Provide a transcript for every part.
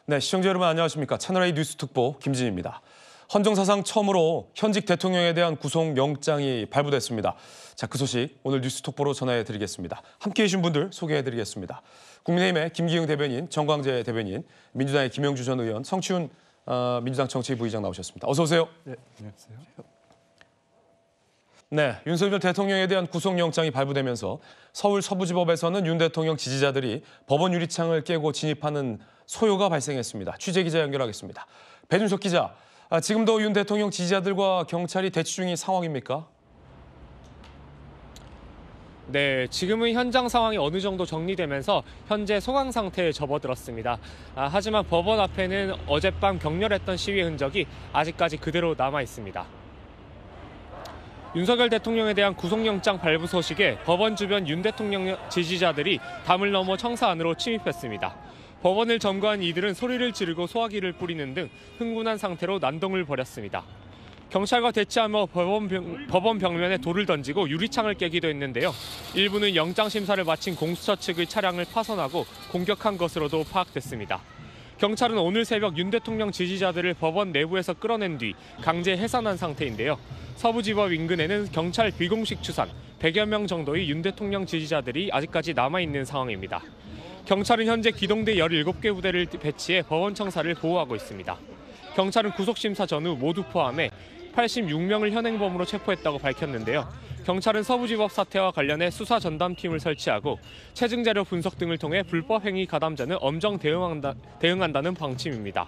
네, 시청자 여러분 안녕하십니까. 채널A 뉴스 특보 김진입니다. 헌정사상 처음으로 현직 대통령에 대한 구속영장이 발부됐습니다. 자, 그 소식 오늘 뉴스 특보로 전해드리겠습니다. 함께해 주신 분들 소개해드리겠습니다. 국민의힘의 김기흥 대변인, 정광재 대변인, 민주당의 김영주 전 의원, 성추훈 민주당 정치부의장 나오셨습니다. 어서 오세요. 네, 안녕하세요. 네, 윤석열 대통령에 대한 구속영장이 발부되면서 서울 서부지법에서는 윤 대통령 지지자들이 법원 유리창을 깨고 진입하는 소요가 발생했습니다. 취재기자 연결하겠습니다. 배준석 기자, 지금도 윤 대통령 지지자들과 경찰이 대치 중인 상황입니까? 네, 지금은 현장 상황이 어느 정도 정리되면서 현재 소강 상태에 접어들었습니다. 하지만 법원 앞에는 어젯밤 격렬했던 시위의 흔적이 아직까지 그대로 남아 있습니다. 윤석열 대통령에 대한 구속영장 발부 소식에 법원 주변 윤 대통령 지지자들이 담을 넘어 청사 안으로 침입했습니다. 법원을 점거한 이들은 소리를 지르고 소화기를 뿌리는 등 흥분한 상태로 난동을 벌였습니다. 경찰과 대치하며 법원 벽면에 돌을 던지고 유리창을 깨기도 했는데요. 일부는 영장 심사를 마친 공수처 측의 차량을 파손하고 공격한 것으로도 파악됐습니다. 경찰은 오늘 새벽 윤 대통령 지지자들을 법원 내부에서 끌어낸 뒤 강제 해산한 상태인데요. 서부지법 인근에는 경찰 비공식 추산 100여 명 정도의 윤 대통령 지지자들이 아직까지 남아있는 상황입니다. 경찰은 현재 기동대 17개 부대를 배치해 법원 청사를 보호하고 있습니다. 경찰은 구속심사 전후 모두 포함해 86명을 현행범으로 체포했다고 밝혔는데요. 경찰은 서부지법 사태와 관련해 수사 전담팀을 설치하고 체증자료 분석 등을 통해 불법행위 가담자는 엄정 대응한다는 방침입니다.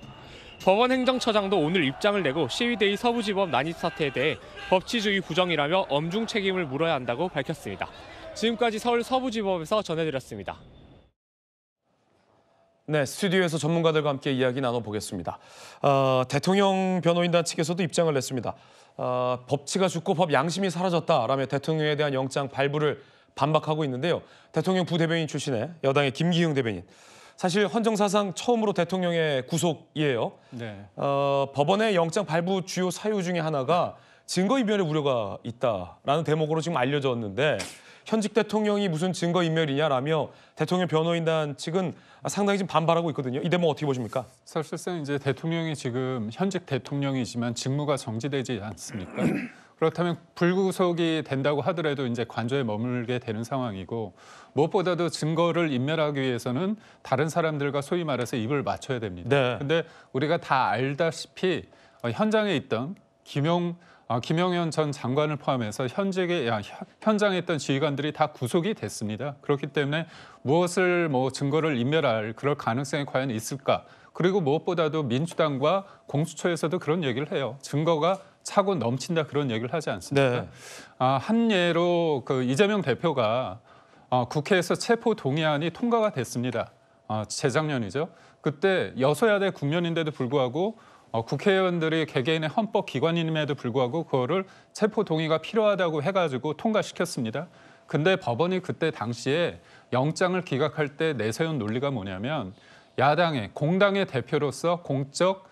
법원 행정처장도 오늘 입장을 내고 시위대의 서부지법 난입 사태에 대해 법치주의 부정이라며 엄중 책임을 물어야 한다고 밝혔습니다. 지금까지 서울 서부지법에서 전해드렸습니다. 네, 스튜디오에서 전문가들과 함께 이야기 나눠보겠습니다. 대통령 변호인단 측에서도 입장을 냈습니다. 법치가 죽고 법 양심이 사라졌다라며 대통령에 대한 영장 발부를 반박하고 있는데요. 대통령 부대변인 출신의 여당의 김기흥 대변인. 사실 헌정사상 처음으로 대통령의 구속이에요. 네. 법원의 영장 발부 주요 사유 중에 하나가 증거인멸의 우려가 있다라는 대목으로 지금 알려졌는데 현직 대통령이 무슨 증거인멸이냐라며 대통령 변호인단 측은 상당히 지금 반발하고 있거든요. 이 대목 어떻게 보십니까? 사실상 이제 대통령이 지금 현직 대통령이지만 직무가 정지되지 않습니까? 그렇다면 불구속이 된다고 하더라도 이제 관저에 머물게 되는 상황이고 무엇보다도 증거를 인멸하기 위해서는 다른 사람들과 소위 말해서 입을 맞춰야 됩니다. 네. 근데 우리가 다 알다시피 현장에 있던 김영현 전 장관을 포함해서 현장에 있던 지휘관들이 다 구속이 됐습니다. 그렇기 때문에 무엇을 증거를 인멸할 그럴 가능성이 과연 있을까? 그리고 무엇보다도 민주당과 공수처에서도 그런 얘기를 해요. 증거가 차고 넘친다 그런 얘기를 하지 않습니까? 네. 한 예로 이재명 대표가 국회에서 체포 동의안이 통과가 됐습니다. 재작년이죠. 그때 여소야대 국면인데도 불구하고 국회의원들이 개개인의 헌법 기관임에도 불구하고 그거를 체포 동의가 필요하다고 해가지고 통과시켰습니다. 근데 법원이 그때 당시에 영장을 기각할 때 내세운 논리가 뭐냐면 야당의 공당의 대표로서 공적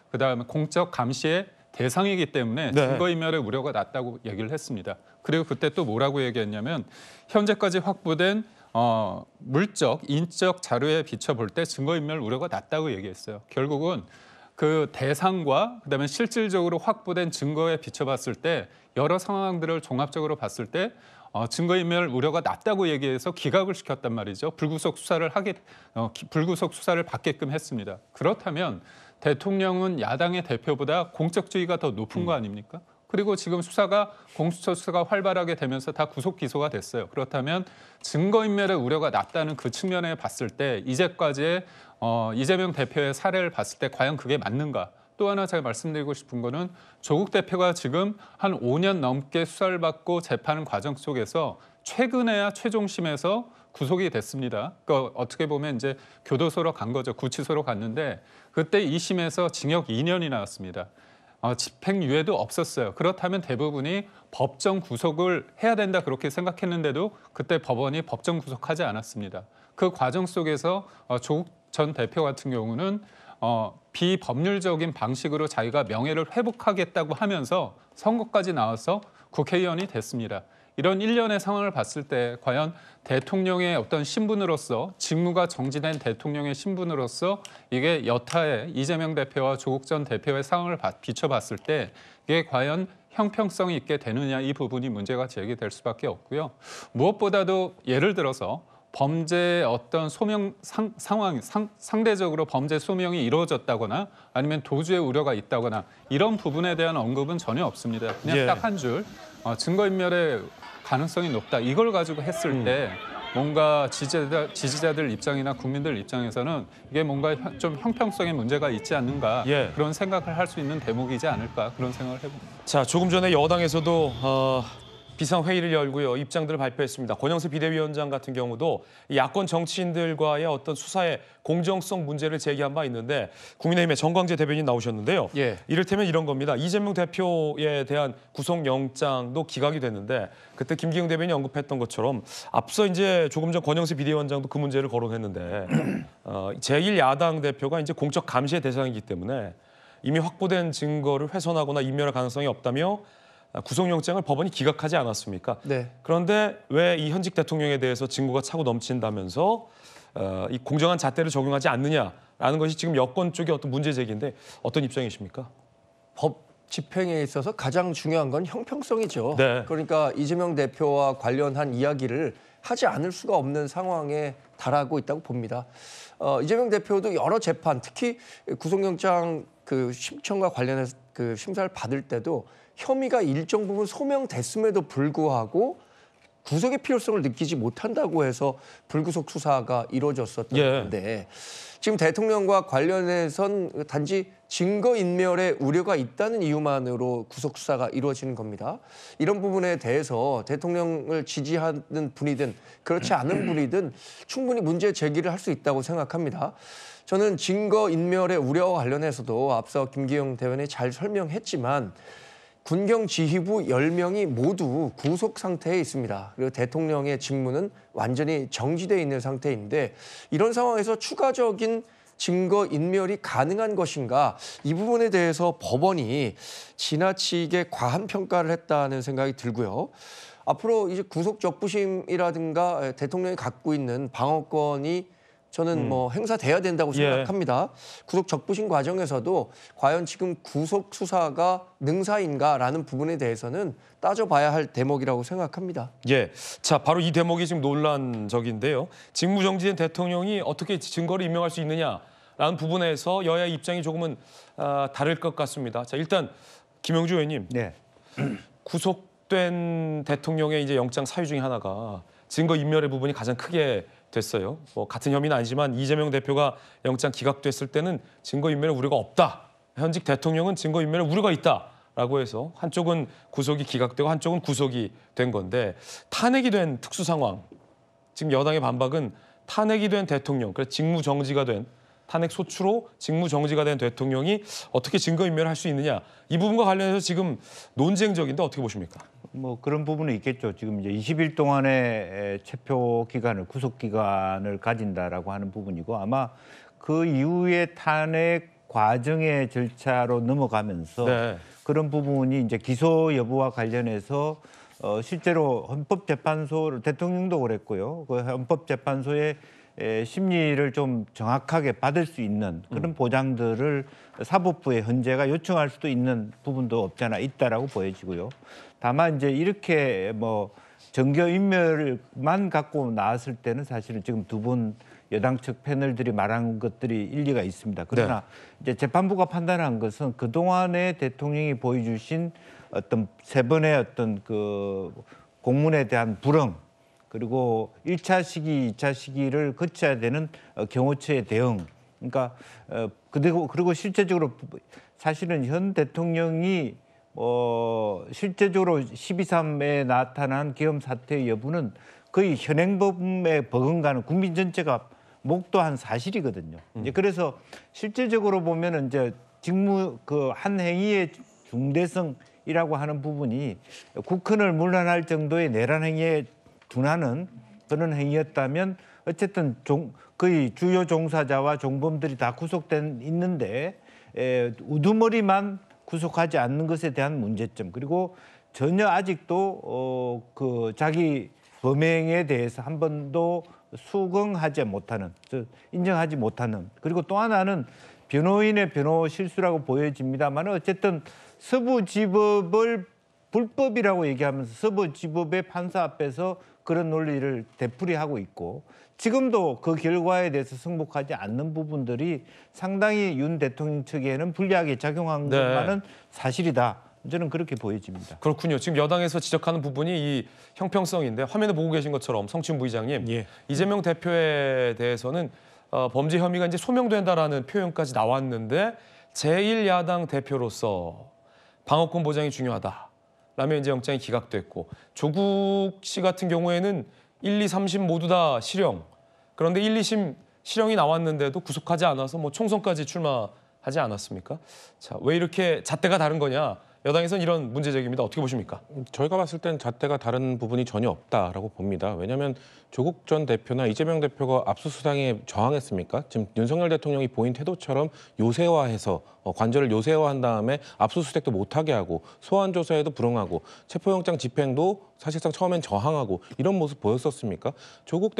감시의 대상이기 때문에 네. 증거인멸의 우려가 낮다고 얘기를 했습니다. 그리고 그때 또 뭐라고 얘기했냐면 현재까지 확보된 물적, 인적 자료에 비춰볼 때 증거인멸 우려가 낮다고 얘기했어요. 결국은 그 대상과 그다음에 실질적으로 확보된 증거에 비춰봤을 때 여러 상황들을 종합적으로 봤을 때 증거인멸 우려가 낮다고 얘기해서 기각을 시켰단 말이죠. 불구속 수사를 받게끔 했습니다. 그렇다면 대통령은 야당의 대표보다 공적주의가 더 높은 거 아닙니까? 그리고 지금 공수처 수사가 활발하게 되면서 다 구속 기소가 됐어요. 그렇다면 증거인멸의 우려가 낮다는 그 측면에 봤을 때 이제까지의 이재명 대표의 사례를 봤을 때 과연 그게 맞는가? 또 하나 제가 말씀드리고 싶은 거는 조국 대표가 지금 한 5년 넘게 수사를 받고 재판 과정 속에서 최근에야 최종심에서 구속이 됐습니다. 그러니까 어떻게 보면 이제 교도소로 간 거죠. 구치소로 갔는데 그때 2심에서 징역 2년이 나왔습니다. 집행유예도 없었어요. 그렇다면 대부분이 법정 구속을 해야 된다 그렇게 생각했는데도 그때 법원이 법정 구속하지 않았습니다. 그 과정 속에서 조국 전 대표 같은 경우는 비법률적인 방식으로 자기가 명예를 회복하겠다고 하면서 선거까지 나와서 국회의원이 됐습니다. 이런 일련의 상황을 봤을 때 과연 대통령의 어떤 신분으로서 직무가 정지된 대통령의 신분으로서 이게 여타의 이재명 대표와 조국 전 대표의 상황을 비춰봤을 때 이게 과연 형평성이 있게 되느냐 이 부분이 문제가 제기될 수밖에 없고요. 무엇보다도 예를 들어서 범죄의 어떤 상대적으로 범죄 소명이 이루어졌다거나 아니면 도주의 우려가 있다거나 이런 부분에 대한 언급은 전혀 없습니다. 그냥 예. 딱 한 줄 증거인멸의 가능성이 높다. 이걸 가지고 했을 때 뭔가 지지자들 입장이나 국민들 입장에서는 이게 뭔가 좀 형평성의 문제가 있지 않는가 예. 그런 생각을 할 수 있는 대목이지 않을까 그런 생각을 해봅니다. 자, 조금 전에 여당에서도 비상회의를 열고요. 입장들을 발표했습니다. 권영세 비대위원장 같은 경우도 야권 정치인들과의 어떤 수사의 공정성 문제를 제기한 바 있는데 국민의힘의 정광재 대변인 나오셨는데요. 예. 이를테면 이런 겁니다. 이재명 대표에 대한 구속영장도 기각이 됐는데 그때 김기영 대변인이 언급했던 것처럼 앞서 이제 조금 전 권영세 비대위원장도 그 문제를 거론했는데 제1야당 대표가 이제 공적 감시의 대상이기 때문에 이미 확보된 증거를 훼손하거나 인멸할 가능성이 없다며 구속영장을 법원이 기각하지 않았습니까? 네. 그런데 왜 이 현직 대통령에 대해서 증거가 차고 넘친다면서 이 공정한 잣대를 적용하지 않느냐라는 것이 지금 여권 쪽의 어떤 문제 제기인데 어떤 입장이십니까? 법 집행에 있어서 가장 중요한 건 형평성이죠. 네. 그러니까 이재명 대표와 관련한 이야기를 하지 않을 수가 없는 상황에 달하고 있다고 봅니다. 이재명 대표도 여러 재판, 특히 구속영장 그 심청과 관련해서 그 심사를 받을 때도 혐의가 일정 부분 소명됐음에도 불구하고 구속의 필요성을 느끼지 못한다고 해서 불구속 수사가 이루어졌었던 건데 지금 대통령과 관련해선 단지 증거인멸의 우려가 있다는 이유만으로 구속 수사가 이루어지는 겁니다. 이런 부분에 대해서 대통령을 지지하는 분이든 그렇지 않은 분이든 충분히 문제 제기를 할 수 있다고 생각합니다. 저는 증거인멸의 우려와 관련해서도 앞서 김기영 대변인이 잘 설명했지만 군경 지휘부 10명이 모두 구속 상태에 있습니다. 그리고 대통령의 직무는 완전히 정지되어 있는 상태인데 이런 상황에서 추가적인 증거 인멸이 가능한 것인가 이 부분에 대해서 법원이 지나치게 과한 평가를 했다는 생각이 들고요. 앞으로 이제 구속 적부심이라든가 대통령이 갖고 있는 방어권이 저는 뭐 행사돼야 된다고 생각합니다. 구속 적부심 과정에서도 과연 지금 구속 수사가 능사인가라는 부분에 대해서는 따져봐야 할 대목이라고 생각합니다. 예, 자 바로 이 대목이 지금 논란적인데요. 직무정지된 대통령이 어떻게 증거를 인멸할 수 있느냐라는 부분에서 여야의 입장이 조금은 다를 것 같습니다. 자 일단 김영주 의원님, 네. 구속된 대통령의 이제 영장 사유 중에 하나가 증거 인멸의 부분이 가장 크게 됐어요. 뭐 같은 혐의는 아니지만 이재명 대표가 영장 기각됐을 때는 증거인멸의 우려가 없다. 현직 대통령은 증거인멸의 우려가 있다라고 해서 한쪽은 구속이 기각되고 한쪽은 구속이 된 건데 탄핵이 된 특수 상황. 지금 여당의 반박은 탄핵이 된 대통령, 그래서 직무정지가 된 탄핵 소추로 직무정지가 된 대통령이 어떻게 증거인멸을 할 수 있느냐. 이 부분과 관련해서 지금 논쟁적인데 어떻게 보십니까? 뭐 그런 부분은 있겠죠. 지금 이제 20일 동안의 체포 기간을 구속 기간을 가진다라고 하는 부분이고 아마 그 이후에 탄핵 과정의 절차로 넘어가면서 그런 부분이 이제 기소 여부와 관련해서 실제로 헌법재판소 대통령도 그랬고요. 그 헌법재판소의 심리를 좀 정확하게 받을 수 있는 그런 보장들을 사법부의 헌재가 요청할 수도 있는 부분도 없잖아 있다라고 보여지고요. 다만 이제 이렇게 뭐 증거인멸만 갖고 나왔을 때는 사실은 지금 두 분 여당 측 패널들이 말한 것들이 일리가 있습니다. 그러나 이제 재판부가 판단한 것은 그 동안에 대통령이 보여주신 어떤 세 번의 어떤 그 공문에 대한 불응 그리고 1차 시기, 2차 시기를 거쳐야 되는 경호처의 대응. 그러니까 그리고 실제적으로 사실은 현 대통령이 실제적으로 12.3에 나타난 계엄 사태의 여부는 거의 현행범에 버금가는 국민 전체가 목도한 사실이거든요. 이제 그래서 실제적으로 보면은 이제 직무 그 한 행위의 중대성이라고 하는 부분이 국헌을 문란할 정도의 내란 행위에 둔하는 그런 행위였다면 어쨌든 거의 주요 종사자와 종범들이 다 구속된 있는데 우두머리만 구속하지 않는 것에 대한 문제점 그리고 전혀 아직도 그 자기 범행에 대해서 한 번도 수긍하지 못하는, 인정하지 못하는, 그리고 또 하나는 변호인의 변호 실수라고 보여집니다만 어쨌든 서부지법을 불법이라고 얘기하면서 서부지법의 판사 앞에서 그런 논리를 되풀이하고 있고 지금도 그 결과에 대해서 승복하지 않는 부분들이 상당히 윤 대통령 측에는 불리하게 작용한 네. 것만은 사실이다. 저는 그렇게 보여집니다. 그렇군요. 지금 여당에서 지적하는 부분이 이 형평성인데 화면에 보고 계신 것처럼 성춘 부의장님, 예. 이재명 대표에 대해서는 범죄 혐의가 이제 소명된다라는 표현까지 나왔는데 제1야당 대표로서 방어권 보장이 중요하다라며 이제 영장이 기각됐고 조국 씨 같은 경우에는 1, 2, 3심 모두 다 실형. 그런데 1, 2심 실형이 나왔는데도 구속하지 않아서 뭐 총선까지 출마하지 않았습니까? 자, 왜 이렇게 잣대가 다른 거냐? 여당에서는 이런 문제 제기입니다. 어떻게 보십니까? 저희가 봤을 땐 잣대가 다른 부분이 전혀 없다라고 봅니다. 왜냐하면 조국 전 대표나 이재명 대표가 압수수색에 저항했습니까? 지금 윤석열 대통령이 보인 태도처럼 요새화해서 관절을 요새화한 다음에 압수수색도 못하게 하고 소환 조사에도 불응하고 체포영장 집행도 사실상 처음엔 저항하고 이런 모습 보였었습니까? 조국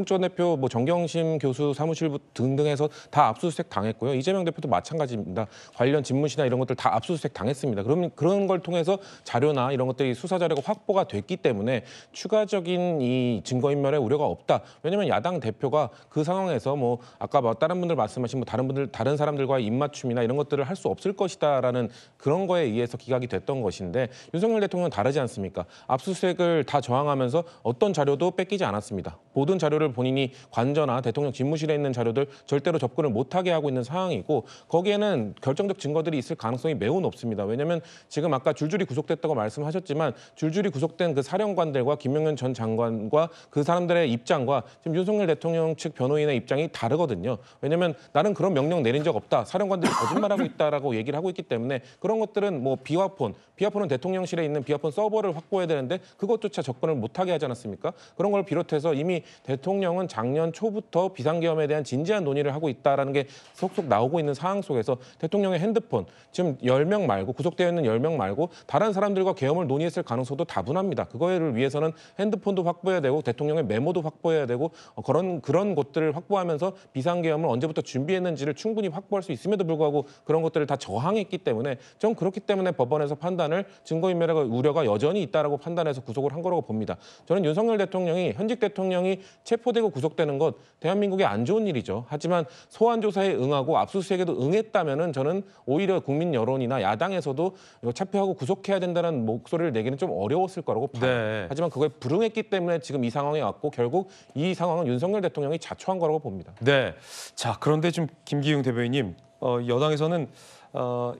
전 대표, 뭐 정경심 교수 사무실 등등해서 다 압수수색 당했고요. 이재명 대표도 마찬가지입니다. 관련 집무실이나 이런 것들 다 압수수색 당했습니다. 그러면 그런 걸 통해서 자료나 이런 것들이 수사 자료가 확보가 됐기 때문에 추가적인 이 증거인멸의 우려가 없다. 왜냐하면 야당 대표가 그 상황에서 뭐 아까 다른 분들 말씀하신 뭐 다른 사람들과의 입맞춤이나 이런 것들을 할 수 없을 것이다라는 그런 거에 의해서 기각이 됐던 것인데 윤석열 대통령은 다르지 않습니까? 압수수색을 다 저항하면서 어떤 자료도 뺏기지 않았습니다. 모든 자료를 본인이 관저나 대통령 집무실에 있는 자료들 절대로 접근을 못하게 하고 있는 상황이고 거기에는 결정적 증거들이 있을 가능성이 매우 높습니다. 왜냐하면 지금 아까 줄줄이 구속됐다고 말씀하셨지만 줄줄이 구속된 그 사령관들과 김명현 전 장관과 그 사람들의 입장과 지금 윤석열 대통령 측 변호인의 입장이 다르거든요. 왜냐하면 나는 그런 명령 내린 적 없다. 사령관들이 거짓말하고 있다라고 얘기를 하고 있기 때문에 그런 것들은 뭐 비화폰은 대통령실에 있는 비화폰 서버를 확보해야 되는데 그것조차 접근을 못하게 하지 않았습니까? 그런 걸 비롯해서 이미 대통령은 작년 초부터 비상계엄에 대한 진지한 논의를 하고 있다라는 게 속속 나오고 있는 상황 속에서 대통령의 핸드폰 지금 10명 말고 구속되어 있는 10명 말고 다른 사람들과 계엄을 논의했을 가능성도 다분합니다. 그거를 위해서는 핸드폰도 확보해야 되고 대통령의 메모도 확보해야 되고 그런 것들을 확보하면서 비상계엄을 언제부터 준비했는지를 충분히 확보할 수 있음에도 불구하고 그런 것들을 다 저항했기 때문에 전 그렇기 때문에 법원에서 판단을 증거인멸의 우려가 여전히 있다라고 판단해서 구속을 한 거라고 봅니다. 저는 윤석열 대통령이 현직 대통령이 체포되고 구속되는 것 대한민국에 안 좋은 일이죠. 하지만 소환 조사에 응하고 압수수색에도 응했다면은 저는 오히려 국민 여론이나 야당에서도 이거 체포하고 구속해야 된다는 목소리를 내기는 좀 어려웠을 거라고 봐요. 네. 하지만 그거에 불응했기 때문에 지금 이 상황에 왔고 결국 이 상황은 윤석열 대통령이 자초한 거라고 봅니다. 네. 자, 그런데 지금 김기웅 대변인님, 여당에서는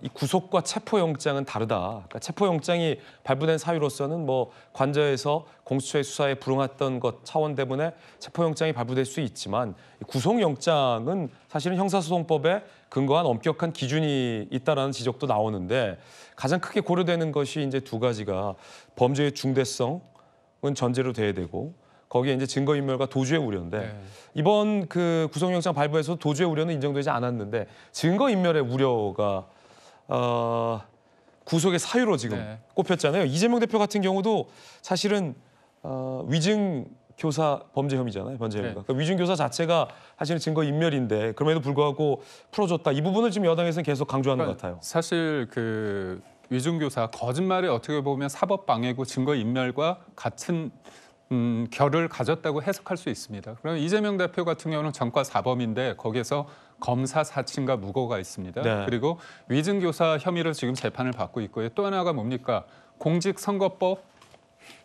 이 구속과 체포영장은 다르다. 그러니까 체포영장이 발부된 사유로서는 뭐 관저에서 공수처의 수사에 불응했던 것 차원 때문에 체포영장이 발부될 수 있지만 구속영장은 사실은 형사소송법에 근거한 엄격한 기준이 있다라는 지적도 나오는데 가장 크게 고려되는 것이 이제 두 가지가 범죄의 중대성은 전제로 돼야 되고 거기에 이제 증거인멸과 도주의 우려인데 네. 이번 그 구속영장 발부에서 도주의 우려는 인정되지 않았는데 증거인멸의 우려가 구속의 사유로 지금 네. 꼽혔잖아요. 이재명 대표 같은 경우도 사실은 위증 교사 범죄 혐의잖아요. 범죄 혐의가. 네. 그러니까 위증 교사 자체가 사실은 증거인멸인데 그럼에도 불구하고 풀어줬다. 이 부분을 지금 여당에서는 계속 강조하는 것 같아요. 사실 그 위중교사 거짓말이 어떻게 보면 사법방해고 증거인멸과 같은 결을 가졌다고 해석할 수 있습니다. 그럼 이재명 대표 같은 경우는 전과 사범인데 거기에서 검사 사칭과 무고가 있습니다. 네. 그리고 위증교사 혐의로 지금 재판을 받고 있고요. 또 하나가 뭡니까? 공직선거법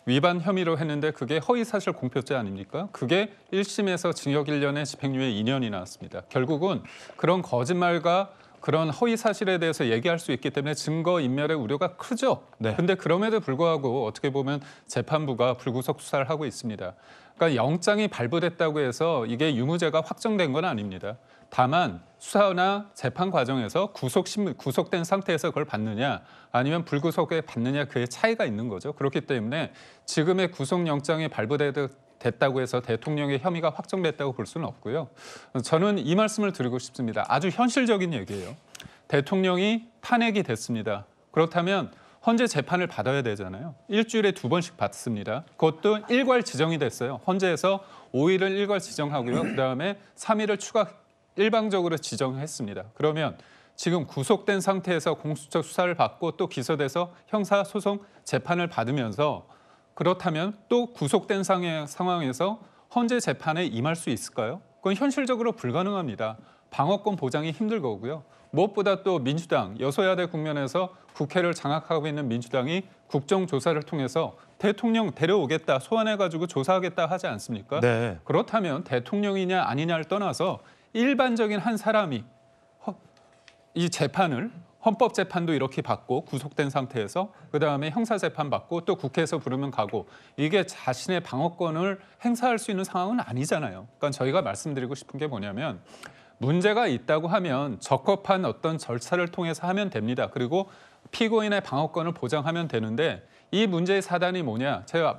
위반 혐의로 했는데 그게 허위사실 공표죄 아닙니까? 그게 1심에서 징역 1년에 집행유예 2년이 나왔습니다. 결국은 그런 거짓말과 그런 허위 사실에 대해서 얘기할 수 있기 때문에 증거인멸의 우려가 크죠. 네. 근데 그럼에도 불구하고 어떻게 보면 재판부가 불구속 수사를 하고 있습니다. 그러니까 영장이 발부됐다고 해서 이게 유무죄가 확정된 건 아닙니다. 다만 수사나 재판 과정에서 구속된 상태에서 그걸 받느냐 아니면 불구속에 받느냐 그의 차이가 있는 거죠. 그렇기 때문에 지금의 구속영장이 발부됐다고 해서 대통령의 혐의가 확정됐다고 볼 수는 없고요. 저는 이 말씀을 드리고 싶습니다. 아주 현실적인 얘기예요. 대통령이 탄핵이 됐습니다. 그렇다면 헌재 재판을 받아야 되잖아요. 일주일에 2번씩 받습니다. 그것도 일괄 지정이 됐어요. 헌재에서 5일을 일괄 지정하고요. 그다음에 3일을 추가 일방적으로 지정했습니다. 그러면 지금 구속된 상태에서 공수처 수사를 받고 또 기소돼서 형사소송 재판을 받으면서 그렇다면 또 구속된 상황에서 헌재 재판에 임할 수 있을까요? 그건 현실적으로 불가능합니다. 방어권 보장이 힘들 거고요. 무엇보다 또 민주당, 여소야대 국면에서 국회를 장악하고 있는 민주당이 국정조사를 통해서 대통령 데려오겠다, 소환해가지고 조사하겠다 하지 않습니까? 네. 그렇다면 대통령이냐 아니냐를 떠나서 일반적인 한 사람이 이 재판을 헌법재판도 이렇게 받고 구속된 상태에서 그다음에 형사재판 받고 또 국회에서 부르면 가고 이게 자신의 방어권을 행사할 수 있는 상황은 아니잖아요. 그러니까 저희가 말씀드리고 싶은 게 뭐냐면 문제가 있다고 하면 적법한 어떤 절차를 통해서 하면 됩니다. 그리고 피고인의 방어권을 보장하면 되는데 이 문제의 사단이 뭐냐? 제가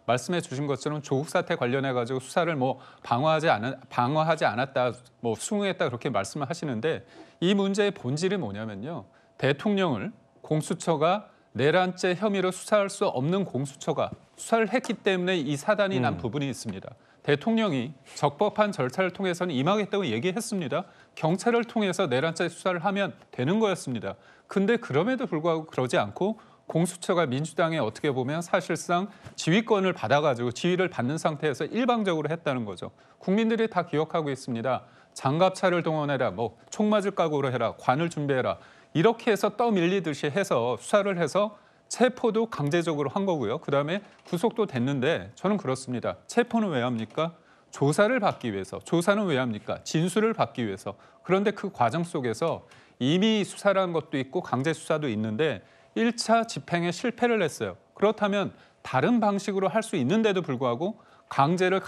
말씀해 주신 것처럼 조국 사태 관련해 가지고 수사를 뭐 방어하지 않았다, 뭐 수긍했다 그렇게 말씀을 하시는데 이 문제의 본질이 뭐냐면요. 대통령을 공수처가 내란죄 혐의로 수사할 수 없는 공수처가 수사를 했기 때문에 이 사단이 난 부분이 있습니다. 대통령이 적법한 절차를 통해서는 임하겠다고 얘기했습니다. 경찰을 통해서 내란죄 수사를 하면 되는 거였습니다. 근데 그럼에도 불구하고 그러지 않고 공수처가 민주당에 어떻게 보면 사실상 지휘권을 받아가지고 지휘를 받는 상태에서 일방적으로 했다는 거죠. 국민들이 다 기억하고 있습니다. 장갑차를 동원해라, 뭐 총 맞을 각오로 해라, 관을 준비해라. 이렇게 해서 떠밀리듯이 해서 수사를 해서 체포도 강제적으로 한 거고요. 그다음에 구속도 됐는데 저는 그렇습니다. 체포는 왜 합니까? 조사를 받기 위해서. 조사는 왜 합니까? 진술을 받기 위해서. 그런데 그 과정 속에서 이미 수사라는 것도 있고 강제 수사도 있는데 1차 집행에 실패를 했어요. 그렇다면 다른 방식으로 할 수 있는데도 불구하고 강제를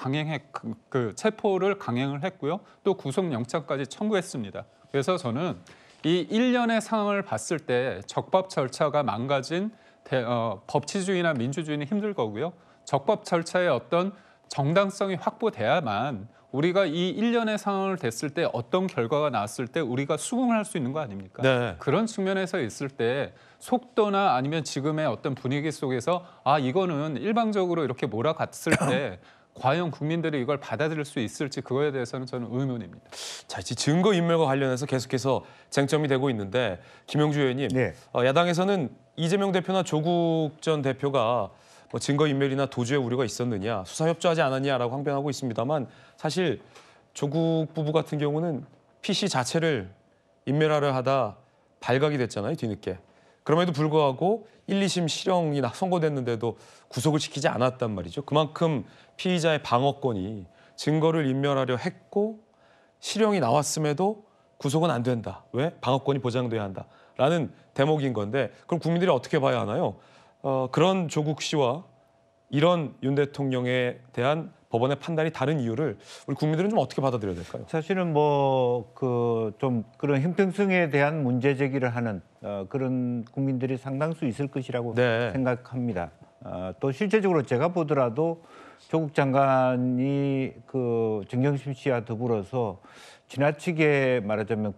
체포를 강행을 했고요. 또 구속영장까지 청구했습니다. 그래서 저는 이 1년의 상황을 봤을 때 적법 절차가 망가진 법치주의나 민주주의는 힘들 거고요. 적법 절차의 어떤 정당성이 확보돼야만 우리가 이 1년의 상황을 됐을 때 어떤 결과가 나왔을 때 우리가 수긍을 할 수 있는 거 아닙니까? 네. 그런 측면에서 있을 때 속도나 아니면 지금의 어떤 분위기 속에서 이거는 일방적으로 이렇게 몰아갔을 때 과연 국민들이 이걸 받아들일 수 있을지 그거에 대해서는 저는 의문입니다. 자, 이제 증거인멸과 관련해서 계속해서 쟁점이 되고 있는데 김영주 의원님, 네. 야당에서는 이재명 대표나 조국 전 대표가 뭐 증거인멸이나 도주의 우려가 있었느냐, 수사 협조하지 않았냐라고 항변하고 있습니다만 사실 조국 부부 같은 경우는 PC 자체를 인멸하려 하다 발각이 됐잖아요, 뒤늦게. 그럼에도 불구하고 1, 2심 실형이 선고됐는데도 구속을 시키지 않았단 말이죠. 그만큼 피의자의 방어권이 증거를 인멸하려 했고 실형이 나왔음에도 구속은 안 된다. 왜? 방어권이 보장돼야 한다라는 대목인 건데 그럼 국민들이 어떻게 봐야 하나요? 그런 조국 씨와 이런 윤 대통령에 대한 법원의 판단이 다른 이유를 우리 국민들은 좀 어떻게 받아들여야 될까요? 사실은 뭐 좀 그런 형평성에 대한 문제 제기를 하는 그런 국민들이 상당수 있을 것이라고 네. 생각합니다. 또 실제적으로 제가 보더라도 조국 장관이 그 정경심 씨와 더불어서 지나치게 말하자면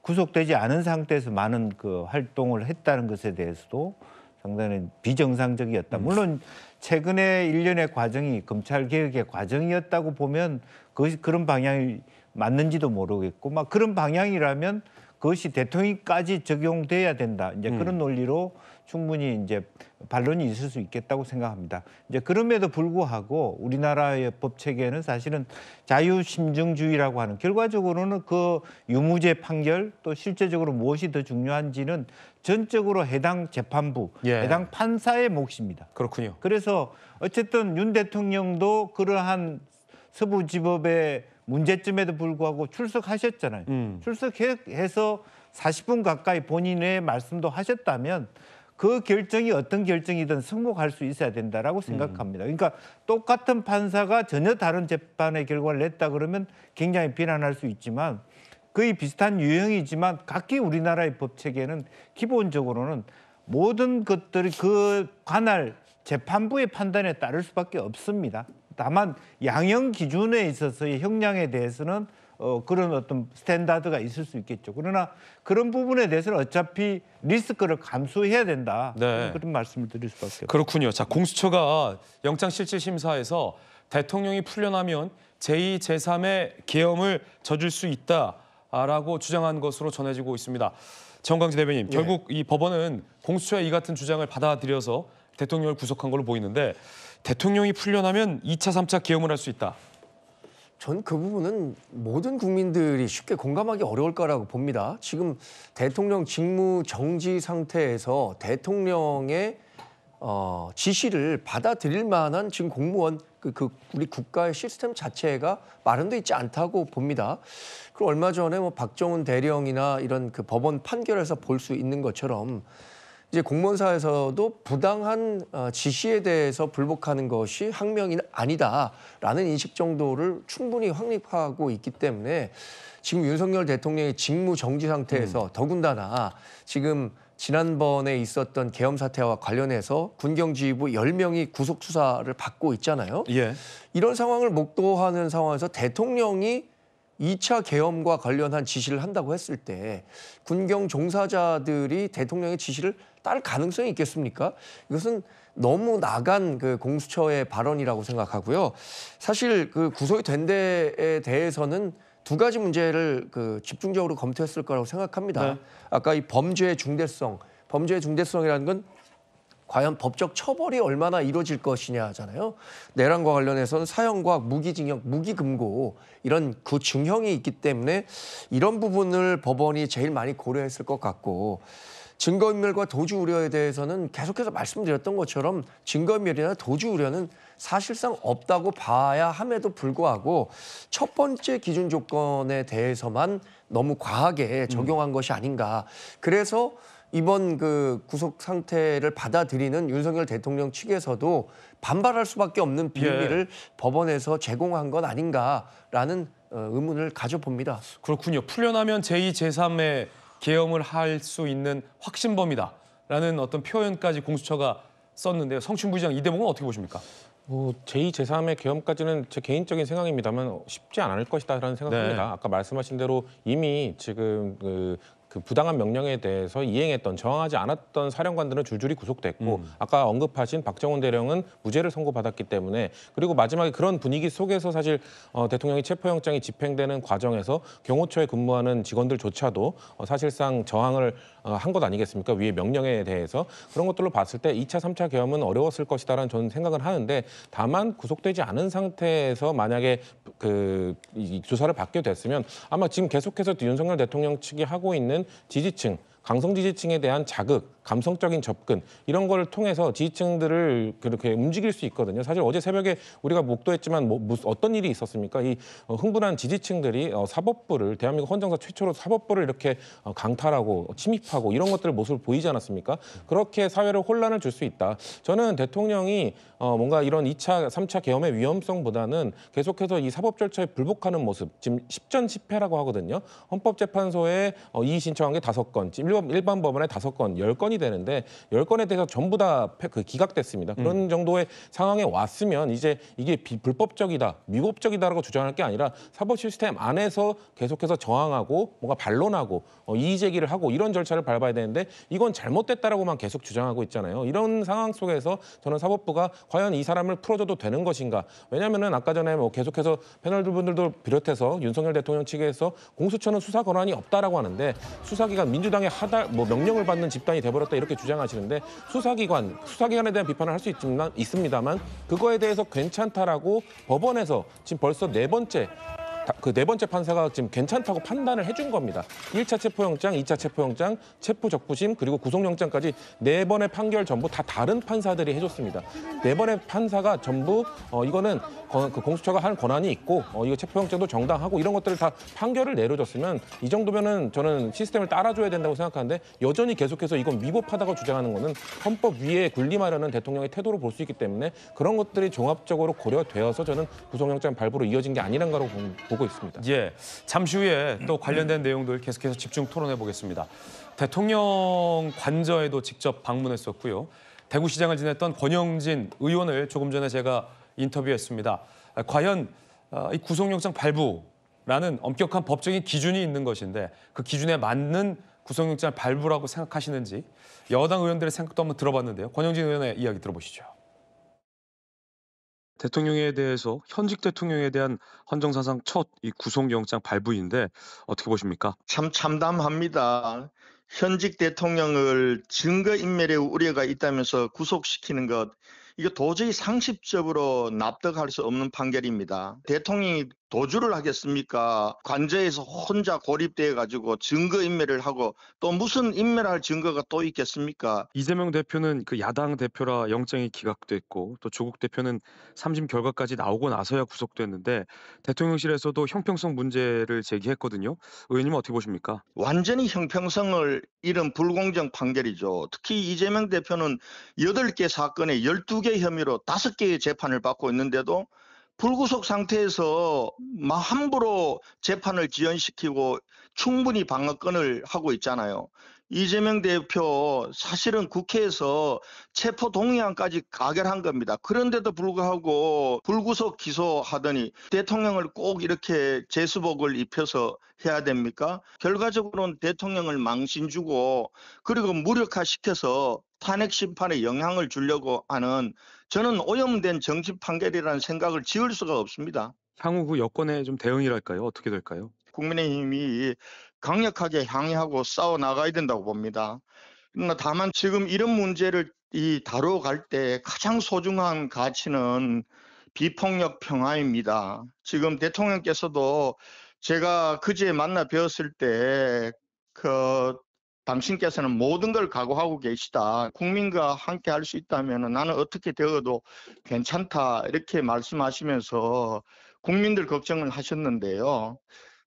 구속되지 않은 상태에서 많은 그 활동을 했다는 것에 대해서도 상당히 비정상적이었다. 물론 최근에 일련의 과정이 검찰개혁의 과정이었다고 보면 그것이 그런 방향이 맞는지도 모르겠고 막 그런 방향이라면 그것이 대통령까지 적용돼야 된다. 이제 그런 논리로 충분히 이제 반론이 있을 수 있겠다고 생각합니다. 이제 그럼에도 불구하고 우리나라의 법 체계는 사실은 자유심증주의라고 하는 결과적으로는 그 유무죄 판결 또 실제적으로 무엇이 더 중요한지는 전적으로 해당 재판부, 해당 판사의 몫입니다. 그렇군요. 그래서 어쨌든 윤 대통령도 그러한 서부지법의 문제점에도 불구하고 출석하셨잖아요. 출석해서 40분 가까이 본인의 말씀도 하셨다면 그 결정이 어떤 결정이든 승복할 수 있어야 된다라고 생각합니다. 그러니까 똑같은 판사가 전혀 다른 재판의 결과를 냈다 그러면 굉장히 비난할 수 있지만 거의 비슷한 유형이지만 각기 우리나라의 법 체계는 기본적으로는 모든 것들이 그 관할 재판부의 판단에 따를 수밖에 없습니다. 다만 양형 기준에 있어서의 형량에 대해서는 그런 어떤 스탠다드가 있을 수 있겠죠. 그러나 그런 부분에 대해서는 어차피 리스크를 감수해야 된다. 네. 그런 말씀을 드릴 수밖에 없습니다. 그렇군요. 자, 공수처가 영장실질심사에서 대통령이 풀려나면 제2, 제3의 계엄을 저질 수 있다라고 주장한 것으로 전해지고 있습니다. 정광재 대변인, 결국 이 법원은 공수처의 이 같은 주장을 받아들여서 대통령을 구속한 걸로 보이는데 대통령이 풀려나면 2차, 3차 계엄을 할 수 있다. 전 그 부분은 모든 국민들이 쉽게 공감하기 어려울 거라고 봅니다. 지금 대통령 직무 정지 상태에서 대통령의 지시를 받아들일 만한 지금 공무원 우리 국가의 시스템 자체가 마련돼 있지 않다고 봅니다. 그리고 얼마 전에 뭐 박정훈 대령이나 이런 그 법원 판결에서 볼 수 있는 것처럼 이제 공무원사에서도 부당한 지시에 대해서 불복하는 것이 항명이 아니다라는 인식 정도를 충분히 확립하고 있기 때문에 지금 윤석열 대통령의 직무 정지 상태에서 더군다나 지금 지난번에 있었던 계엄 사태와 관련해서 군경지휘부 10명이 구속 수사를 받고 있잖아요. 예. 이런 상황을 목도하는 상황에서 대통령이 2차 계엄과 관련한 지시를 한다고 했을 때 군경 종사자들이 대통령의 지시를 따를 가능성이 있겠습니까? 이것은 너무 나간 그 공수처의 발언이라고 생각하고요. 사실 그 구속이 된 데에 대해서는 두 가지 문제를 집중적으로 검토했을 거라고 생각합니다. 네. 아까 이 범죄의 중대성이라는 건 과연 법적 처벌이 얼마나 이루어질 것이냐잖아요. 내란과 관련해서는 사형과 무기징역, 무기금고 이런 증형이 있기 때문에 이런 부분을 법원이 제일 많이 고려했을 것 같고 증거인멸과 도주 우려에 대해서는 계속해서 말씀드렸던 것처럼 증거인멸이나 도주 우려는 사실상 없다고 봐야 함에도 불구하고 첫 번째 기준 조건에 대해서만 너무 과하게 적용한 것이 아닌가. 그래서 이번 그 구속 상태를 받아들이는 윤석열 대통령 측에서도 반발할 수밖에 없는 빌미를 법원에서 제공한 건 아닌가라는 의문을 가져봅니다. 그렇군요. 풀려나면 제2, 제3의 계엄을 할 수 있는 확신범이다라는 어떤 표현까지 공수처가 썼는데요. 성춘부지장 이 대목은 어떻게 보십니까? 제2, 제3의 계엄까지는 제 개인적인 생각입니다만 쉽지 않을 것이다라는 생각합니다. 네. 아까 말씀하신 대로 이미 지금 그 부당한 명령에 대해서 이행했던 저항하지 않았던 사령관들은 줄줄이 구속됐고 아까 언급하신 박정훈 대령은 무죄를 선고받았기 때문에 그리고 마지막에 그런 분위기 속에서 사실 대통령의 체포영장이 집행되는 과정에서 경호처에 근무하는 직원들조차도 사실상 저항을 한 것 아니겠습니까? 위의 명령에 대해서 그런 것들로 봤을 때 2차, 3차 계엄은 어려웠을 것이다라는 저는 생각을 하는데 다만 구속되지 않은 상태에서 만약에 이 조사를 받게 됐으면 아마 지금 계속해서 윤석열 대통령 측이 하고 있는 지지층, 강성 지지층에 대한 자극, 감성적인 접근 이런 걸 통해서 지지층들을 그렇게 움직일 수 있거든요. 사실 어제 새벽에 우리가 목도했지만 어떤 일이 있었습니까? 이 흥분한 지지층들이 사법부를 대한민국 헌정사 최초로 사법부를 이렇게 강탈하고 침입하고 이런 것들을 모습을 보이지 않았습니까? 그렇게 사회를 혼란을 줄 수 있다. 저는 대통령이 뭔가 이런 2차, 3차 계엄의 위험성보다는 계속해서 이 사법 절차에 불복하는 모습, 지금 10전 10패라고 하거든요. 헌법재판소에 이의 신청한 게 5건, 일반 법원에 5건, 10건이 되는데 10건에 대해서 전부 다 기각됐습니다. 그런 정도의 상황에 왔으면 이제 이게 불법적이다, 미법적이다라고 주장할 게 아니라 사법 시스템 안에서 계속해서 저항하고 뭔가 반론하고 이의 제기를 하고 이런 절차를 밟아야 되는데 이건 잘못됐다라고만 계속 주장하고 있잖아요. 이런 상황 속에서 저는 사법부가 과연 이 사람을 풀어줘도 되는 것인가? 왜냐하면은 아까 전에 계속해서 패널 분들도 비롯해서 윤석열 대통령 측에서 공수처는 수사 권한이 없다라고 하는데 수사기관 민주당의 명령을 받는 집단이 돼버렸다 이렇게 주장하시는데 수사기관에 대한 비판을 할 수 있습니다만 그거에 대해서 괜찮다라고 법원에서 지금 벌써 네 번째 판사가 지금 괜찮다고 판단을 해준 겁니다. 1차 체포영장, 2차 체포영장, 체포적부심 그리고 구속영장까지 4번의 판결 전부 다 다른 판사들이 해줬습니다. 4번의 판사가 전부 이거는 공수처가 할 권한이 있고 이거 체포영장도 정당하고 이런 것들을 다 판결을 내려줬으면 이 정도면은 저는 시스템을 따라줘야 된다고 생각하는데 여전히 계속해서 이건 위법하다고 주장하는 거는 헌법 위에 군림하려는 대통령의 태도로 볼 수 있기 때문에 그런 것들이 종합적으로 고려되어서 저는 구속영장 발부로 이어진 게 아니란 거라고 보고 있습니다. 예, 잠시 후에 또 관련된 내용들 계속해서 집중 토론해 보겠습니다. 대통령 관저에도 직접 방문했었고요. 대구시장을 지냈던 권영진 의원을 조금 전에 제가 인터뷰했습니다. 과연 이 구속영장 발부 라는 엄격한 법적인 기준이 있는 것인데 그 기준에 맞는 구속영장을 발부라고 생각하시는지 여당 의원들의 생각도 한번 들어봤는데요. 권영진 의원의 이야기 들어보시죠. 대통령에 대해서 현직 대통령에 대한 헌정사상 첫 이 구속영장 발부인데 어떻게 보십니까? 참 참담합니다. 현직 대통령을 증거인멸의 우려가 있다면서 구속시키는 것, 이거 도저히 상식적으로 납득할 수 없는 판결입니다. 대통령이 도주를 하겠습니까? 관저에서 혼자 고립돼 가지고 증거인멸을 하고 또 무슨 인멸할 증거가 또 있겠습니까? 이재명 대표는 그 야당 대표라 영장이 기각됐고 또 조국 대표는 3심 결과까지 나오고 나서야 구속됐는데 대통령실에서도 형평성 문제를 제기했거든요. 의원님은 어떻게 보십니까? 완전히 형평성을 잃은 불공정 판결이죠. 특히 이재명 대표는 8개 사건에 12개 혐의로 5개의 재판을 받고 있는데도 불구속 상태에서 함부로 재판을 지연시키고 충분히 방어권을 하고 있잖아요. 이재명 대표 사실은 국회에서 체포 동의안까지 가결한 겁니다. 그런데도 불구하고 불구속 기소하더니 대통령을 꼭 이렇게 제수복을 입혀서 해야 됩니까? 결과적으로는 대통령을 망신 주고 그리고 무력화시켜서 탄핵 심판에 영향을 주려고 하는, 저는 오염된 정치 판결이라는 생각을 지울 수가 없습니다. 향후 그 여권의 좀 대응이랄까요? 어떻게 될까요? 국민의힘이 강력하게 항의하고 싸워 나가야 된다고 봅니다. 그러나 다만 지금 이런 문제를 다루어 갈 때 가장 소중한 가치는 비폭력 평화입니다. 지금 대통령께서도 제가 그제 만나 뵈었을 때 당신께서는 모든 걸 각오하고 계시다. 국민과 함께 할 수 있다면 나는 어떻게 되어도 괜찮다. 이렇게 말씀하시면서 국민들 걱정을 하셨는데요.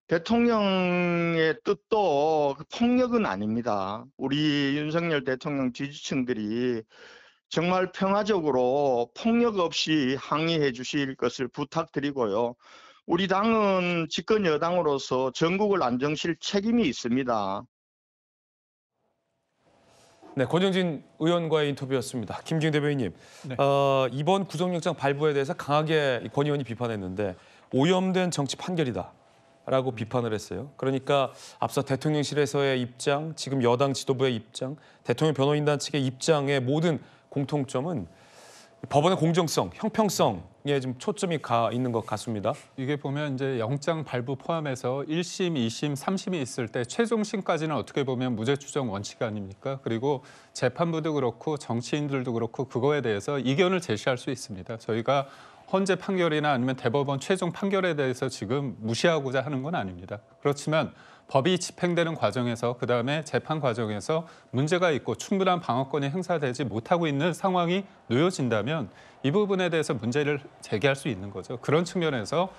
대통령의 뜻도 폭력은 아닙니다. 우리 윤석열 대통령 지지층들이 정말 평화적으로 폭력 없이 항의해 주실 것을 부탁드리고요. 우리 당은 집권 여당으로서 전국을 안정실 책임이 있습니다. 네, 권영진 의원과의 인터뷰였습니다. 김기현 대변인님, 네. 이번 구속영장 발부에 대해서 강하게 권 의원이 비판했는데 오염된 정치 판결이다라고 비판을 했어요. 그러니까 앞서 대통령실에서의 입장, 지금 여당 지도부의 입장, 대통령 변호인단 측의 입장의 모든 공통점은 법원의 공정성, 형평성에 좀 초점이 가 있는 것 같습니다. 이게 보면 이제 영장 발부 포함해서 1심, 2심, 3심이 있을 때 최종심까지는 어떻게 보면 무죄 추정 원칙 아닙니까? 그리고 재판부도 그렇고 정치인들도 그렇고 그거에 대해서 이견을 제시할 수 있습니다. 저희가 헌재 판결이나 아니면 대법원 최종 판결에 대해서 지금 무시하고자 하는 건 아닙니다. 그렇지만 법이 집행되는 과정에서 그다음에 재판 과정에서 문제가 있고 충분한 방어권이 행사되지 못하고 있는 상황이 놓여진다면 이 부분에 대해서 문제를 제기할 수 있는 거죠. 그런 측면에서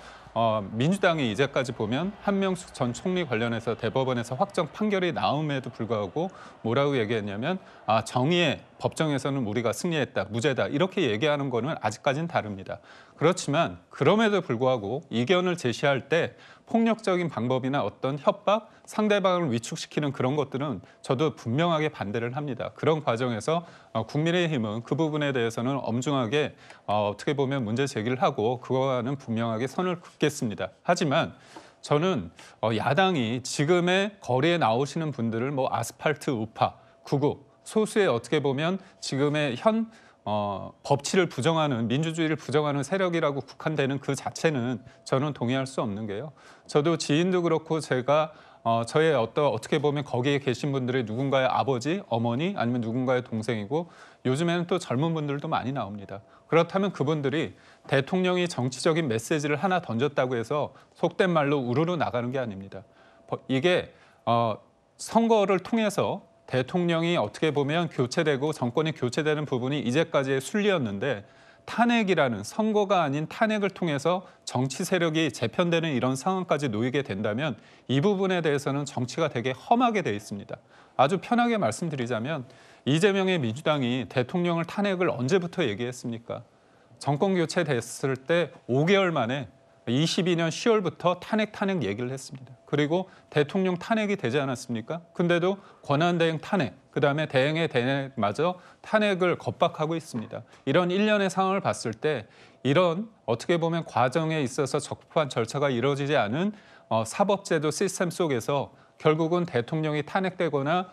민주당이 이제까지 보면 한명숙 전 총리 관련해서 대법원에서 확정 판결이 나옴에도 불구하고 뭐라고 얘기했냐면 정의의 법정에서는 우리가 승리했다, 무죄다 이렇게 얘기하는 거는 아직까지는 다릅니다. 그렇지만 그럼에도 불구하고 이견을 제시할 때 폭력적인 방법이나 어떤 협박, 상대방을 위축시키는 그런 것들은 저도 분명하게 반대를 합니다. 그런 과정에서 국민의힘은 그 부분에 대해서는 엄중하게 어떻게 보면 문제 제기를 하고 그거와는 분명하게 선을 긋겠습니다. 하지만 저는 야당이 지금의 거리에 나오시는 분들을 아스팔트 우파, 구구, 소수의 어떻게 보면 지금의 법치를 부정하는 민주주의를 부정하는 세력이라고 국한되는 그 자체는 저는 동의할 수 없는 게요. 저도 지인도 그렇고 제가 저의 어떻게 보면 거기에 계신 분들의 누군가의 아버지, 어머니 아니면 누군가의 동생이고 요즘에는 또 젊은 분들도 많이 나옵니다. 그렇다면 그분들이 대통령이 정치적인 메시지를 하나 던졌다고 해서 속된 말로 우르르 나가는 게 아닙니다. 이게 선거를 통해서 대통령이 어떻게 보면 교체되고 정권이 교체되는 부분이 이제까지의 순리였는데 탄핵이라는 선거가 아닌 탄핵을 통해서 정치 세력이 재편되는 이런 상황까지 놓이게 된다면 이 부분에 대해서는 정치가 되게 험하게 돼 있습니다. 아주 편하게 말씀드리자면 이재명의 민주당이 대통령을 탄핵을 언제부터 얘기했습니까? 정권 교체됐을 때 5개월 만에 22년 10월부터 탄핵 얘기를 했습니다. 그리고 대통령 탄핵이 되지 않았습니까? 근데도 권한대행 탄핵, 그다음에 대행의 대행마저 탄핵을 겁박하고 있습니다. 이런 일련의 상황을 봤을 때 이런 어떻게 보면 과정에 있어서 적법한 절차가 이루어지지 않은 사법제도 시스템 속에서 결국은 대통령이 탄핵되거나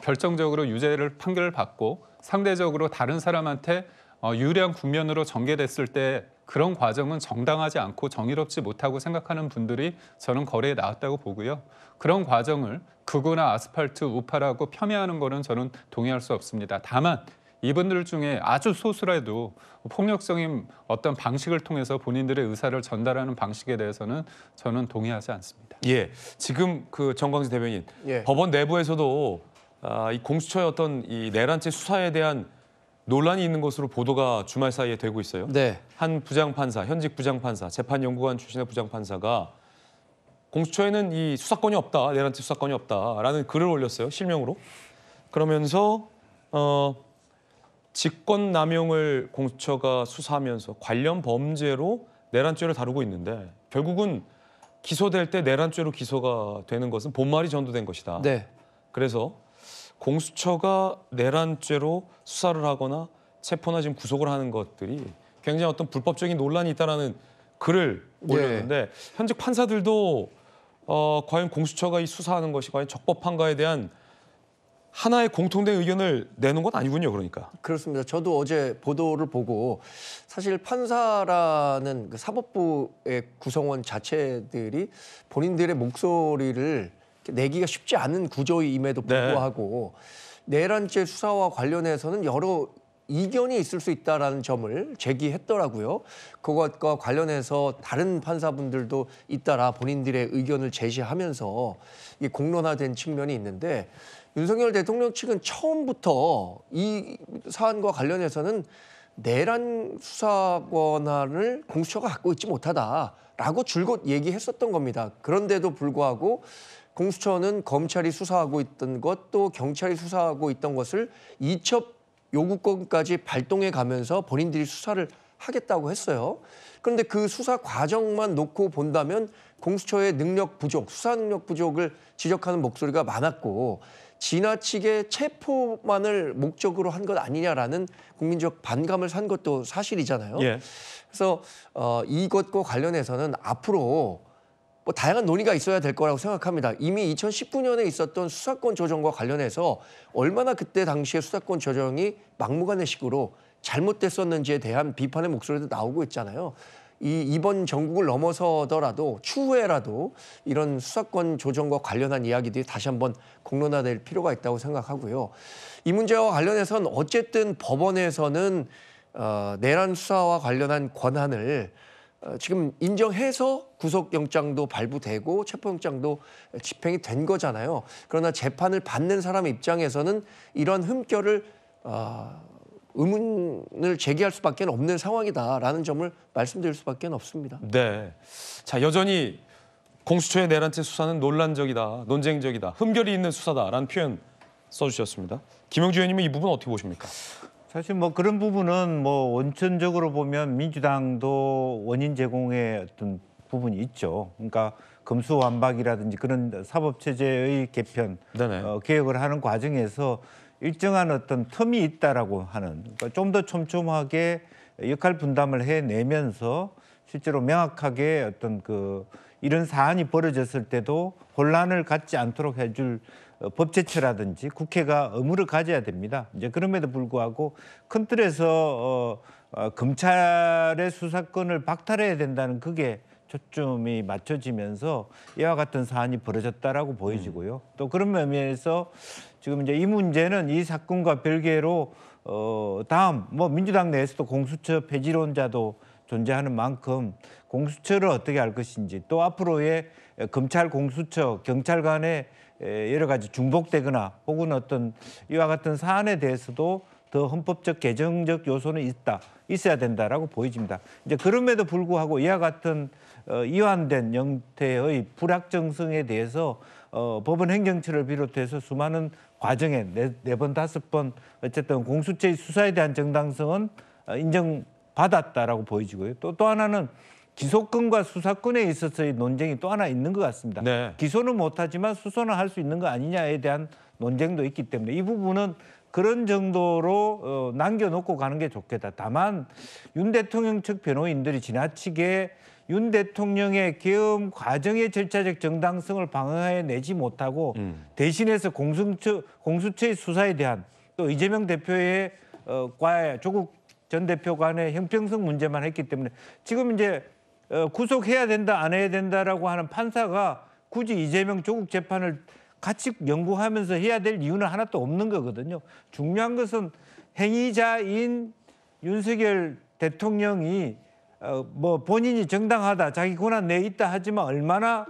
결정적으로 유죄를 판결을 받고 상대적으로 다른 사람한테 유리한 국면으로 전개됐을 때 그런 과정은 정당하지 않고 정의롭지 못하고 생각하는 분들이 저는 거래에 나왔다고 보고요. 그런 과정을 극우나 아스팔트 우파라고 폄훼하는 거는 저는 동의할 수 없습니다. 다만 이분들 중에 아주 소수라도 폭력적인 어떤 방식을 통해서 본인들의 의사를 전달하는 방식에 대해서는 저는 동의하지 않습니다. 예, 지금 그 정광재 대변인, 예. 법원 내부에서도 이 공수처의 어떤 이 내란죄 수사에 대한 논란이 있는 것으로 보도가 주말 사이에 되고 있어요. 네. 한 부장판사, 현직 부장판사, 재판연구관 출신의 부장판사가 공수처에는 이 수사권이 없다, 내란죄 수사권이 없다라는 글을 올렸어요, 실명으로. 그러면서 직권남용을 공수처가 수사하면서 관련 범죄로 내란죄를 다루고 있는데 결국은 기소될 때 내란죄로 기소가 되는 것은 본말이 전도된 것이다. 네. 그래서 공수처가 내란죄로 수사를 하거나 체포나 지금 구속을 하는 것들이 굉장히 어떤 불법적인 논란이 있다라는 글을 올렸는데 현직 판사들도 과연 공수처가 이 수사하는 것이 과연 적법한가에 대한 하나의 공통된 의견을 내놓은 건 아니군요. 그러니까. 그렇습니다. 저도 어제 보도를 보고 사실 판사라는 그 사법부의 구성원 자체들이 본인들의 목소리를 내기가 쉽지 않은 구조임에도 불구하고 내란죄 수사와 관련해서는 여러 이견이 있을 수 있다라는 점을 제기했더라고요. 그것과 관련해서 다른 판사분들도 잇따라 본인들의 의견을 제시하면서 이게 공론화된 측면이 있는데 윤석열 대통령 측은 처음부터 이 사안과 관련해서는 내란 수사 권한을 공수처가 갖고 있지 못하다라고 줄곧 얘기했었던 겁니다. 그런데도 불구하고 공수처는 검찰이 수사하고 있던 것, 또 경찰이 수사하고 있던 것을 이첩 요구권까지 발동해 가면서 본인들이 수사를 하겠다고 했어요. 그런데 그 수사 과정만 놓고 본다면 공수처의 능력 부족, 수사 능력 부족을 지적하는 목소리가 많았고 지나치게 체포만을 목적으로 한 것 아니냐라는 국민적 반감을 산 것도 사실이잖아요. 예. 그래서 이것과 관련해서는 앞으로 뭐 다양한 논의가 있어야 될 거라고 생각합니다. 이미 2019년에 있었던 수사권 조정과 관련해서 얼마나 그때 당시에 수사권 조정이 막무가내식으로 잘못됐었는지에 대한 비판의 목소리도 나오고 있잖아요. 이번 정국을 넘어서더라도 추후에라도 이런 수사권 조정과 관련한 이야기들이 다시 한번 공론화될 필요가 있다고 생각하고요. 이 문제와 관련해서는 어쨌든 법원에서는 내란 수사와 관련한 권한을 지금 인정해서 구속영장도 발부되고 체포영장도 집행이 된 거잖아요. 그러나 재판을 받는 사람 입장에서는 이런 흠결을 의문을 제기할 수밖에 없는 상황이다라는 점을 말씀드릴 수밖에 없습니다. 네. 자, 여전히 공수처의 내란죄 수사는 논란적이다, 논쟁적이다, 흠결이 있는 수사다라는 표현 써주셨습니다. 김영주 의원님은 이 부분 어떻게 보십니까? 사실 뭐 그런 부분은 뭐 원천적으로 보면 민주당도 원인 제공의 어떤 부분이 있죠. 그러니까 검수완박이라든지 그런 사법체제의 개편, 개혁을 하는 과정에서 일정한 어떤 텀이 있다라고 하는, 그러니까 좀 더 촘촘하게 역할 분담을 해내면서 실제로 명확하게 어떤 이런 사안이 벌어졌을 때도 혼란을 갖지 않도록 해줄 법제처라든지 국회가 의무를 가져야 됩니다. 이제 그럼에도 불구하고 큰 틀에서 검찰의 수사권을 박탈해야 된다는 그게 초점이 맞춰지면서 이와 같은 사안이 벌어졌다라고 보여지고요. 또 그런 의미에서 지금 이제 이 문제는 이 사건과 별개로 다음 뭐 민주당 내에서도 공수처 폐지론자도 존재하는 만큼 공수처를 어떻게 할 것인지 또 앞으로의 검찰 공수처 경찰 간의 여러 가지 중복되거나 혹은 어떤 이와 같은 사안에 대해서도 더 헌법적 개정적 요소는 있어야 된다라고 보여집니다. 이제 그럼에도 불구하고 이와 같은 이완된 형태의 불확정성에 대해서 법원 행정처를 비롯해서 수많은 과정에 네 번, 다섯 번 어쨌든 공수처의 수사에 대한 정당성은 인정받았다라고 보여지고요. 또 하나는 기소권과 수사권에 있어서의 논쟁이 또 하나 있는 것 같습니다. 네. 기소는 못하지만 수소는 할 수 있는 거 아니냐에 대한 논쟁도 있기 때문에 이 부분은 그런 정도로 남겨놓고 가는 게 좋겠다. 다만 윤 대통령 측 변호인들이 지나치게 윤 대통령의 계엄 과정의 절차적 정당성을 방어해내지 못하고 대신해서 공수처의 수사에 대한 또 이재명 대표의 과의 조국 전 대표 간의 형평성 문제만 했기 때문에 지금 이제 구속해야 된다 안 해야 된다라고 하는 판사가 굳이 이재명 조국 재판을 같이 연구하면서 해야 될 이유는 하나도 없는 거거든요. 중요한 것은 행위자인 윤석열 대통령이 뭐 본인이 정당하다, 자기 권한 내에 있다 하지만 얼마나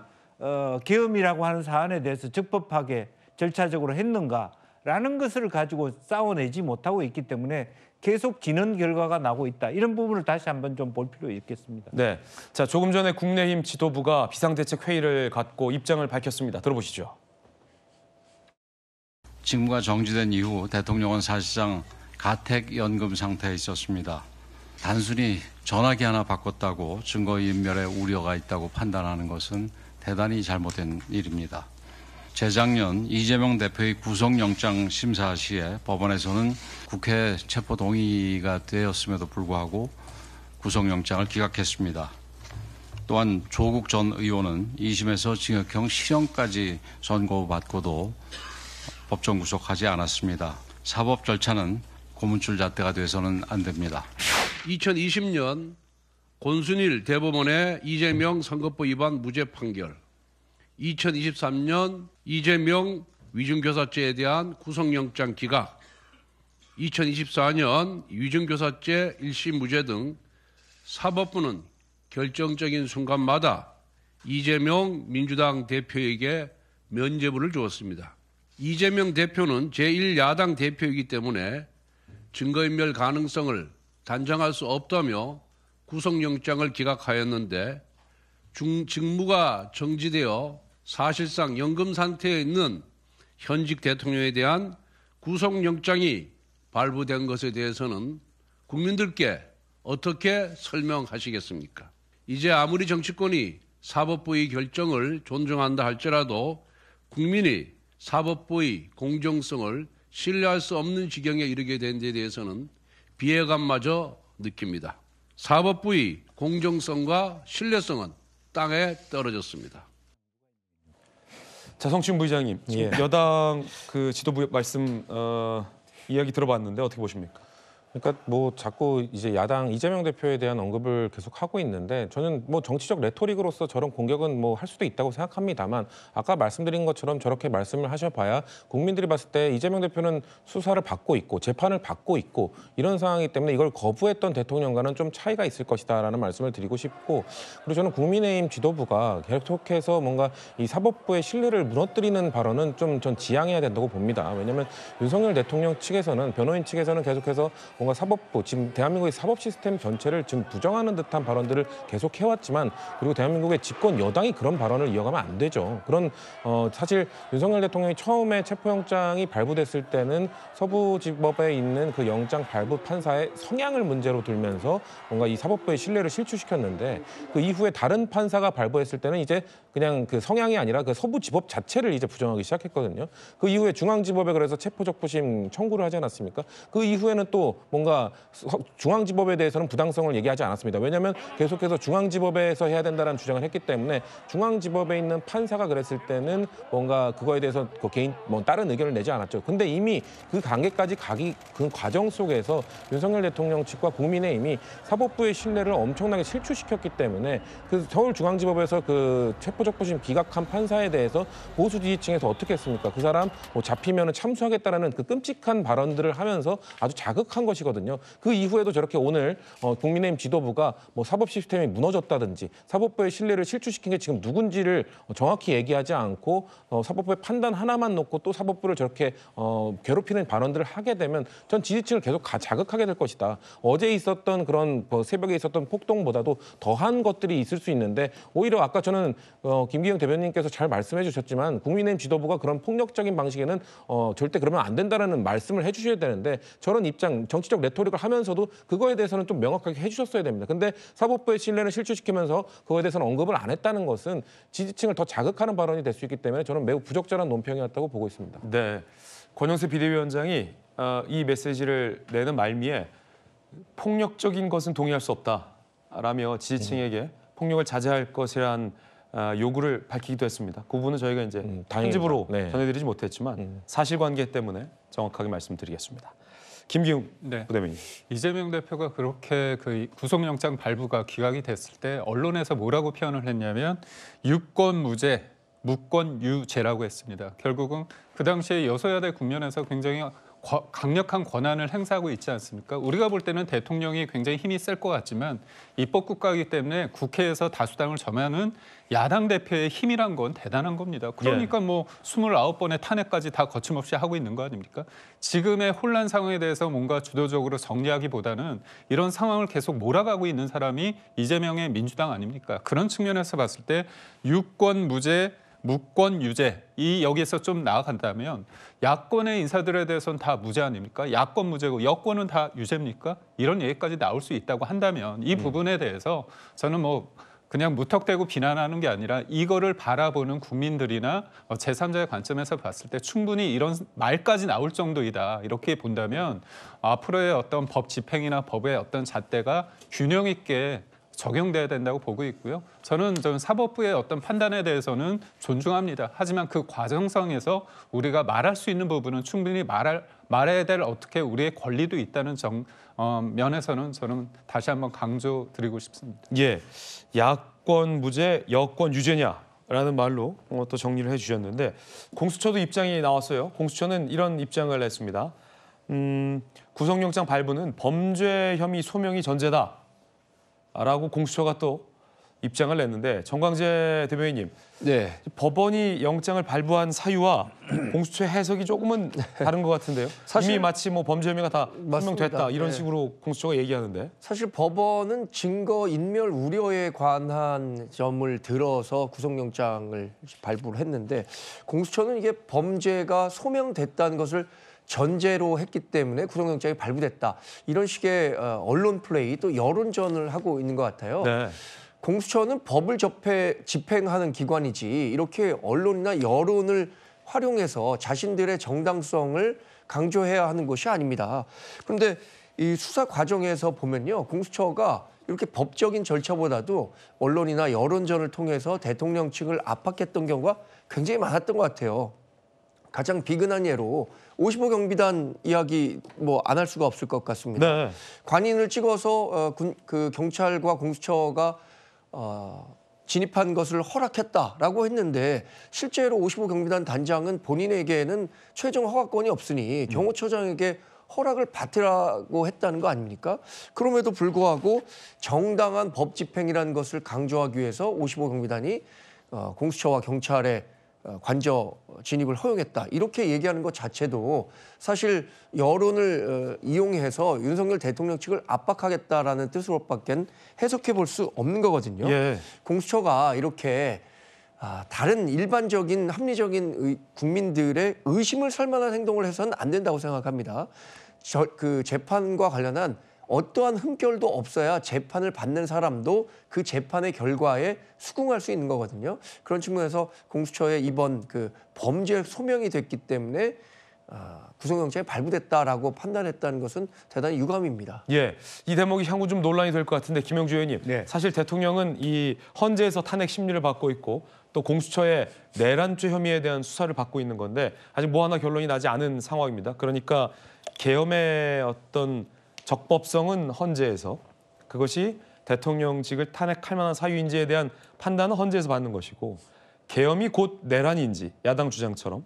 계엄이라고 하는 사안에 대해서 적법하게 절차적으로 했는가라는 것을 가지고 싸워내지 못하고 있기 때문에 계속 지는 결과가 나고 있다. 이런 부분을 다시 한번 좀 볼 필요 있겠습니다. 네, 자 조금 전에 국민의힘 지도부가 비상대책 회의를 갖고 입장을 밝혔습니다. 들어보시죠. 직무가 정지된 이후 대통령은 사실상 가택연금 상태에 있었습니다. 단순히 전화기 하나 바꿨다고 증거인멸의 우려가 있다고 판단하는 것은 대단히 잘못된 일입니다. 재작년 이재명 대표의 구속영장 심사 시에 법원에서는 국회 체포 동의가 되었음에도 불구하고 구속영장을 기각했습니다. 또한 조국 전 의원은 2심에서 징역형 실형까지 선고받고도 법정 구속하지 않았습니다. 사법 절차는 고문줄 잣대가 돼서는 안 됩니다. 2020년 권순일 대법원의 이재명 선거법 위반 무죄 판결, 2023년 이재명 위증교사죄에 대한 구속영장 기각, 2024년 위증교사죄 1심 무죄 등 사법부는 결정적인 순간마다 이재명 민주당 대표에게 면죄부를 주었습니다. 이재명 대표는 제1야당 대표이기 때문에 증거인멸 가능성을 단정할 수 없다며 구속영장을 기각하였는데 직무가 정지되어 사실상 연금 상태에 있는 현직 대통령에 대한 구속영장이 발부된 것에 대해서는 국민들께 어떻게 설명하시겠습니까? 이제 아무리 정치권이 사법부의 결정을 존중한다 할지라도 국민이 사법부의 공정성을 신뢰할 수 없는 지경에 이르게 된 데 대해서는 비애감마저 느낍니다. 사법부의 공정성과 신뢰성은 땅에 떨어졌습니다. 자, 성춘 부의장님, 지금 여당 그 지도부 말씀 이야기 들어봤는데 어떻게 보십니까? 그러니까 뭐 자꾸 이제 야당 이재명 대표에 대한 언급을 계속 하고 있는데 저는 뭐 정치적 레토릭으로서 저런 공격은 뭐 할 수도 있다고 생각합니다만 아까 말씀드린 것처럼 저렇게 말씀을 하셔봐야 국민들이 봤을 때 이재명 대표는 수사를 받고 있고 재판을 받고 있고 이런 상황이기 때문에 이걸 거부했던 대통령과는 좀 차이가 있을 것이다라는 말씀을 드리고 싶고 그리고 저는 국민의힘 지도부가 계속해서 뭔가 이 사법부의 신뢰를 무너뜨리는 발언은 좀 전 지양해야 된다고 봅니다. 왜냐하면 윤석열 대통령 측에서는 변호인 측에서는 계속해서 뭔가 사법부, 지금 대한민국의 사법 시스템 전체를 지금 부정하는 듯한 발언들을 계속 해왔지만 그리고 대한민국의 집권 여당이 그런 발언을 이어가면 안 되죠. 그런 사실 윤석열 대통령이 처음에 체포영장이 발부됐을 때는 서부지법에 있는 그 영장 발부 판사의 성향을 문제로 들면서 뭔가 이 사법부의 신뢰를 실추시켰는데 그 이후에 다른 판사가 발부했을 때는 이제 그냥 그 성향이 아니라 그 서부지법 자체를 이제 부정하기 시작했거든요. 그 이후에 중앙지법에 그래서 체포적부심 청구를 하지 않았습니까? 그 이후에는 또 뭔가 중앙지법에 대해서는 부당성을 얘기하지 않았습니다. 왜냐하면 계속해서 중앙지법에서 해야 된다는 주장을 했기 때문에 중앙지법에 있는 판사가 그랬을 때는 뭔가 그거에 대해서 그 개인 뭐 다른 의견을 내지 않았죠. 근데 이미 그 단계까지 가기 그 과정 속에서 윤석열 대통령 측과 국민의힘이 사법부의 신뢰를 엄청나게 실추시켰기 때문에 그 서울중앙지법에서 그 체포적부심 기각한 판사에 대해서 보수 지지층에서 어떻게 했습니까? 그 사람 뭐 잡히면은 참수하겠다라는 그 끔찍한 발언들을 하면서 아주 자극한 것이거든요. 그 이후에도 저렇게 오늘 국민의힘 지도부가 뭐 사법 시스템이 무너졌다든지 사법부의 신뢰를 실추시킨 게 지금 누군지를 정확히 얘기하지 않고 사법부의 판단 하나만 놓고 또 사법부를 저렇게 괴롭히는 발언들을 하게 되면 전 지지층을 계속 자극하게 될 것이다. 어제 있었던 그런 새벽에 있었던 폭동보다도 더한 것들이 있을 수 있는데 오히려 아까 저는 김기영 대변인께서 잘 말씀해 주셨지만 국민의힘 지도부가 그런 폭력적인 방식에는 절대 그러면 안 된다라는 말씀을 해주셔야 되는데 저런 입장, 정치적 레토릭을 하면서도 그거에 대해서는 좀 명확하게 해주셨어야 됩니다. 근데 사법부의 신뢰를 실추시키면서 그거에 대해서는 언급을 안 했다는 것은 지지층을 더 자극하는 발언이 될 수 있기 때문에 저는 매우 부적절한 논평이었다고 보고 있습니다. 네, 권영세 비대위원장이 이 메시지를 내는 말미에 폭력적인 것은 동의할 수 없다라며 지지층에게 폭력을 자제할 것이란 요구를 밝히기도 했습니다. 그 부분은 저희가 이제 편집으로 네. 전해드리지 못했지만 사실관계 때문에 정확하게 말씀드리겠습니다. 김기웅 네. 부대변인. 이재명 대표가 그렇게 그 구속영장 발부가 기각이 됐을 때 언론에서 뭐라고 표현을 했냐면 유권 무죄, 무권 유죄라고 했습니다. 결국은 그 당시에 여소야대 국면에서 굉장히 강력한 권한을 행사하고 있지 않습니까? 우리가 볼 때는 대통령이 굉장히 힘이 셀 것 같지만 입법국가이기 때문에 국회에서 다수당을 점하는 야당 대표의 힘이란 건 대단한 겁니다. 그러니까 뭐 29번의 탄핵까지 다 거침없이 하고 있는 거 아닙니까? 지금의 혼란 상황에 대해서 뭔가 주도적으로 정리하기보다는 이런 상황을 계속 몰아가고 있는 사람이 이재명의 민주당 아닙니까? 그런 측면에서 봤을 때 유권 무죄, 무권 유죄 이 여기에서 좀 나아간다면 야권의 인사들에 대해서는 다 무죄 아닙니까? 야권 무죄고 여권은 다 유죄입니까? 이런 얘기까지 나올 수 있다고 한다면 이 부분에 대해서 저는 뭐 그냥 무턱대고 비난하는 게 아니라 이거를 바라보는 국민들이나 제3자의 관점에서 봤을 때 충분히 이런 말까지 나올 정도이다. 이렇게 본다면 앞으로의 어떤 법 집행이나 법의 어떤 잣대가 균형 있게 적용돼야 된다고 보고 있고요. 저는 사법부의 어떤 판단에 대해서는 존중합니다. 하지만 그 과정상에서 우리가 말할 수 있는 부분은 충분히 말해야 될 어떻게 우리의 권리도 있다는 면에서는 저는 다시 한번 강조드리고 싶습니다. 예, 야권 무죄, 여권 유죄냐라는 말로 또 정리를 해주셨는데 공수처도 입장이 나왔어요. 공수처는 이런 입장을 냈습니다. 구속영장 발부는 범죄 혐의 소명이 전제다. 라고 공수처가 또 입장을 냈는데 정광재 대변인님, 네. 법원이 영장을 발부한 사유와 공수처의 해석이 조금은 다른 것 같은데요. 이미 마치 뭐 범죄 혐의가 다 판명됐다 이런 식으로 공수처가 얘기하는데. 사실 법원은 증거 인멸 우려에 관한 점을 들어서 구속영장을 발부를 했는데 공수처는 이게 범죄가 소명됐다는 것을 전제로 했기 때문에 구속영장이 발부됐다. 이런 식의 언론 플레이 또 여론전을 하고 있는 것 같아요. 네. 공수처는 법을 집행하는 기관이지 이렇게 언론이나 여론을 활용해서 자신들의 정당성을 강조해야 하는 것이 아닙니다. 그런데 이 수사 과정에서 보면요. 공수처가 이렇게 법적인 절차보다도 언론이나 여론전을 통해서 대통령 측을 압박했던 경우가 굉장히 많았던 것 같아요. 가장 비근한 예로 55 경비단 이야기 뭐 안 할 수가 없을 것 같습니다. 네. 관인을 찍어서 그 경찰과 공수처가 진입한 것을 허락했다라고 했는데 실제로 55 경비단 단장은 본인에게는 최종 허가권이 없으니 경호처장에게 허락을 받으라고 했다는 거 아닙니까? 그럼에도 불구하고 정당한 법 집행이라는 것을 강조하기 위해서 55 경비단이 공수처와 경찰의 관저 진입을 허용했다. 이렇게 얘기하는 것 자체도 사실 여론을 이용해서 윤석열 대통령 측을 압박하겠다라는 뜻으로밖에 해석해 볼 수 없는 거거든요. 예. 공수처가 이렇게 다른 일반적인 합리적인 국민들의 의심을 살 만한 행동을 해서는 안 된다고 생각합니다. 그 재판과 관련한 어떠한 흠결도 없어야 재판을 받는 사람도 그 재판의 결과에 수긍할 수 있는 거거든요. 그런 측면에서 공수처의 이번 그 범죄 소명이 됐기 때문에 구속영장이 발부됐다라고 판단했다는 것은 대단히 유감입니다. 예, 이 대목이 향후 좀 논란이 될 것 같은데 김영주 의원님, 네. 사실 대통령은 이 헌재에서 탄핵 심리를 받고 있고 또 공수처의 내란죄 혐의에 대한 수사를 받고 있는 건데 아직 뭐 하나 결론이 나지 않은 상황입니다. 그러니까 계엄의 어떤 적법성은 헌재에서, 그것이 대통령직을 탄핵할 만한 사유인지에 대한 판단은 헌재에서 받는 것이고, 계엄이 곧 내란인지 야당 주장처럼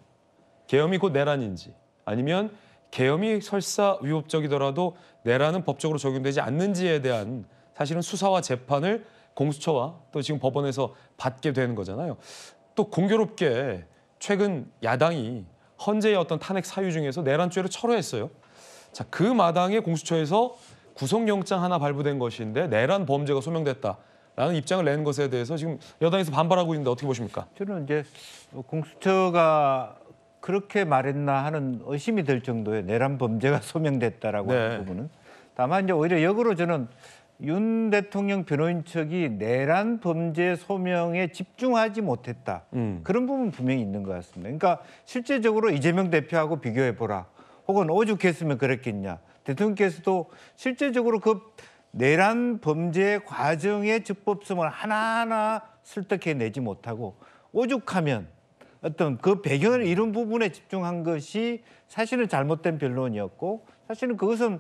계엄이 곧 내란인지 아니면 계엄이 설사 위법적이더라도 내란은 법적으로 적용되지 않는지에 대한 사실은 수사와 재판을 공수처와 또 지금 법원에서 받게 되는 거잖아요. 또 공교롭게 최근 야당이 헌재의 어떤 탄핵 사유 중에서 내란죄를 철회했어요. 자, 그 마당에 공수처에서 구속영장 하나 발부된 것인데 내란 범죄가 소명됐다라는 입장을 낸 것에 대해서 지금 여당에서 반발하고 있는데 어떻게 보십니까? 저는 이제 공수처가 그렇게 말했나 하는 의심이 들 정도의 내란 범죄가 소명됐다라고 하는 부분은, 다만 이제 오히려 역으로 저는 윤 대통령 변호인 측이 내란 범죄 소명에 집중하지 못했다. 그런 부분 분명히 있는 것 같습니다. 그러니까 실제적으로 이재명 대표하고 비교해 보라. 혹은 오죽했으면 그랬겠냐. 대통령께서도 실제적으로 그 내란 범죄 과정의 적법성을 하나하나 설득해내지 못하고 오죽하면 어떤 그 배경을 이룬 부분에 집중한 것이 사실은 잘못된 변론이었고 사실은 그것은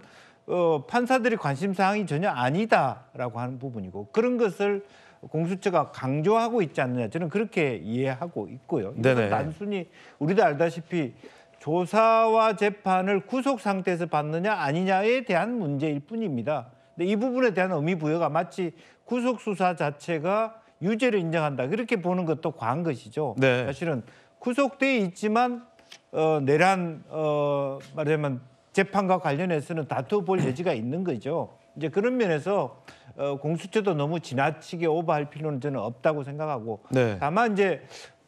판사들의 관심 사항이 전혀 아니다라고 하는 부분이고 그런 것을 공수처가 강조하고 있지 않느냐 저는 그렇게 이해하고 있고요. 이것은 단순히 우리도 알다시피 조사와 재판을 구속 상태에서 받느냐 아니냐에 대한 문제일 뿐입니다. 근데 이 부분에 대한 의미 부여가 마치 구속 수사 자체가 유죄를 인정한다 그렇게 보는 것도 과한 것이죠. 네. 사실은 구속돼 있지만 내란 말하자면 재판과 관련해서는 다투어 볼 여지가 있는 거죠. 이제 그런 면에서 공수처도 너무 지나치게 오버할 필요는 저는 없다고 생각하고 네. 다만 이제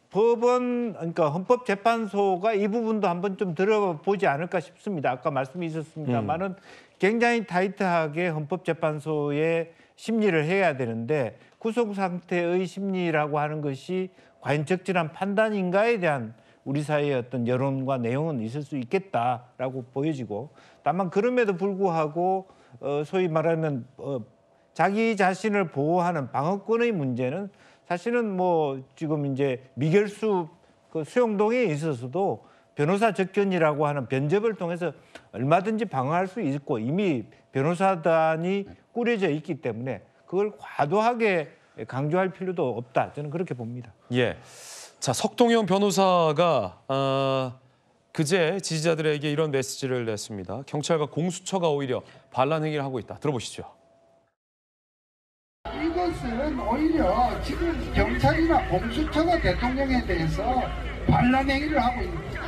법원 그러니까 헌법재판소가 이 부분도 한번 좀 들어보지 않을까 싶습니다. 아까 말씀이 있었습니다만은 굉장히 타이트하게 헌법재판소의 심리를 해야 되는데 구속 상태의 심리라고 하는 것이 과연 적절한 판단인가에 대한 우리 사회의 어떤 여론과 내용은 있을 수 있겠다라고 보여지고 다만 그럼에도 불구하고 소위 말하면 자기 자신을 보호하는 방어권의 문제는 사실은 뭐 지금 이제 미결수 그 수용동에 있어서도 변호사 접견이라고 하는 변접을 통해서 얼마든지 방어할 수 있고 이미 변호사단이 꾸려져 있기 때문에 그걸 과도하게 강조할 필요도 없다. 저는 그렇게 봅니다. 예. 자, 석동영 변호사가 그제 지지자들에게 이런 메시지를 냈습니다. 경찰과 공수처가 오히려 반란 행위를 하고 있다. 들어보시죠. 이것은 오히려 지금 경찰이나 공수처가 대통령에 대해서 반란 행위를 하고 있는 거죠.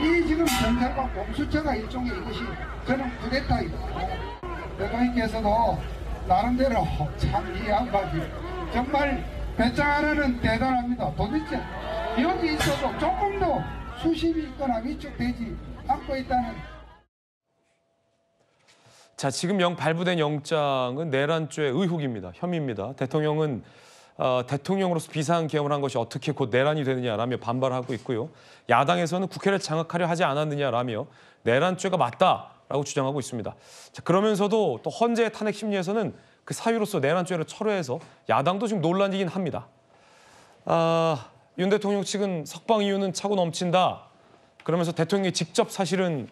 이 지금 경찰과 공수처가 일종의 이것이 저는 쿠데타이다. 대통령께서도 나름대로 참 이 양반이 정말 배짱 하나는 대단합니다. 도대체 여기 있어도 조금 더 수심이 있거나 위축되지 않고 있다는. 자, 지금 발부된 영장은 내란죄 의혹입니다. 혐의입니다. 대통령은 대통령으로서 비상계엄을 한 것이 어떻게 곧 내란이 되느냐라며 반발하고 있고요. 야당에서는 국회를 장악하려 하지 않았느냐라며 내란죄가 맞다라고 주장하고 있습니다. 자, 그러면서도 또 헌재 탄핵 심리에서는 그 사유로서 내란죄를 철회해서 야당도 지금 논란이긴 합니다. 윤 대통령 측은 석방 이유는 차고 넘친다. 그러면서 대통령이 직접 사실은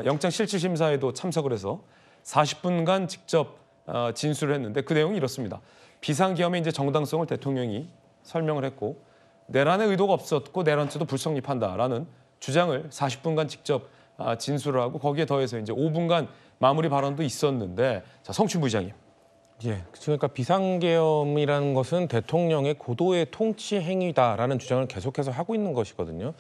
영장실질심사에도 참석을 해서 40분간 직접 진술을 했는데 그 내용이 이렇습니다. 비상계엄의 이제 정당성을 대통령이 설명을 했고 내란의 의도가 없었고 내란죄도 불성립한다라는 주장을 40분간 직접 진술을 하고 거기에 더해서 이제 5분간 마무리 발언도 있었는데 자, 성춘 부의장님. 예, 그러니까 비상계엄이라는 것은 대통령의 고도의 통치 행위다라는 주장을 계속해서 하고 있는 것이거든요.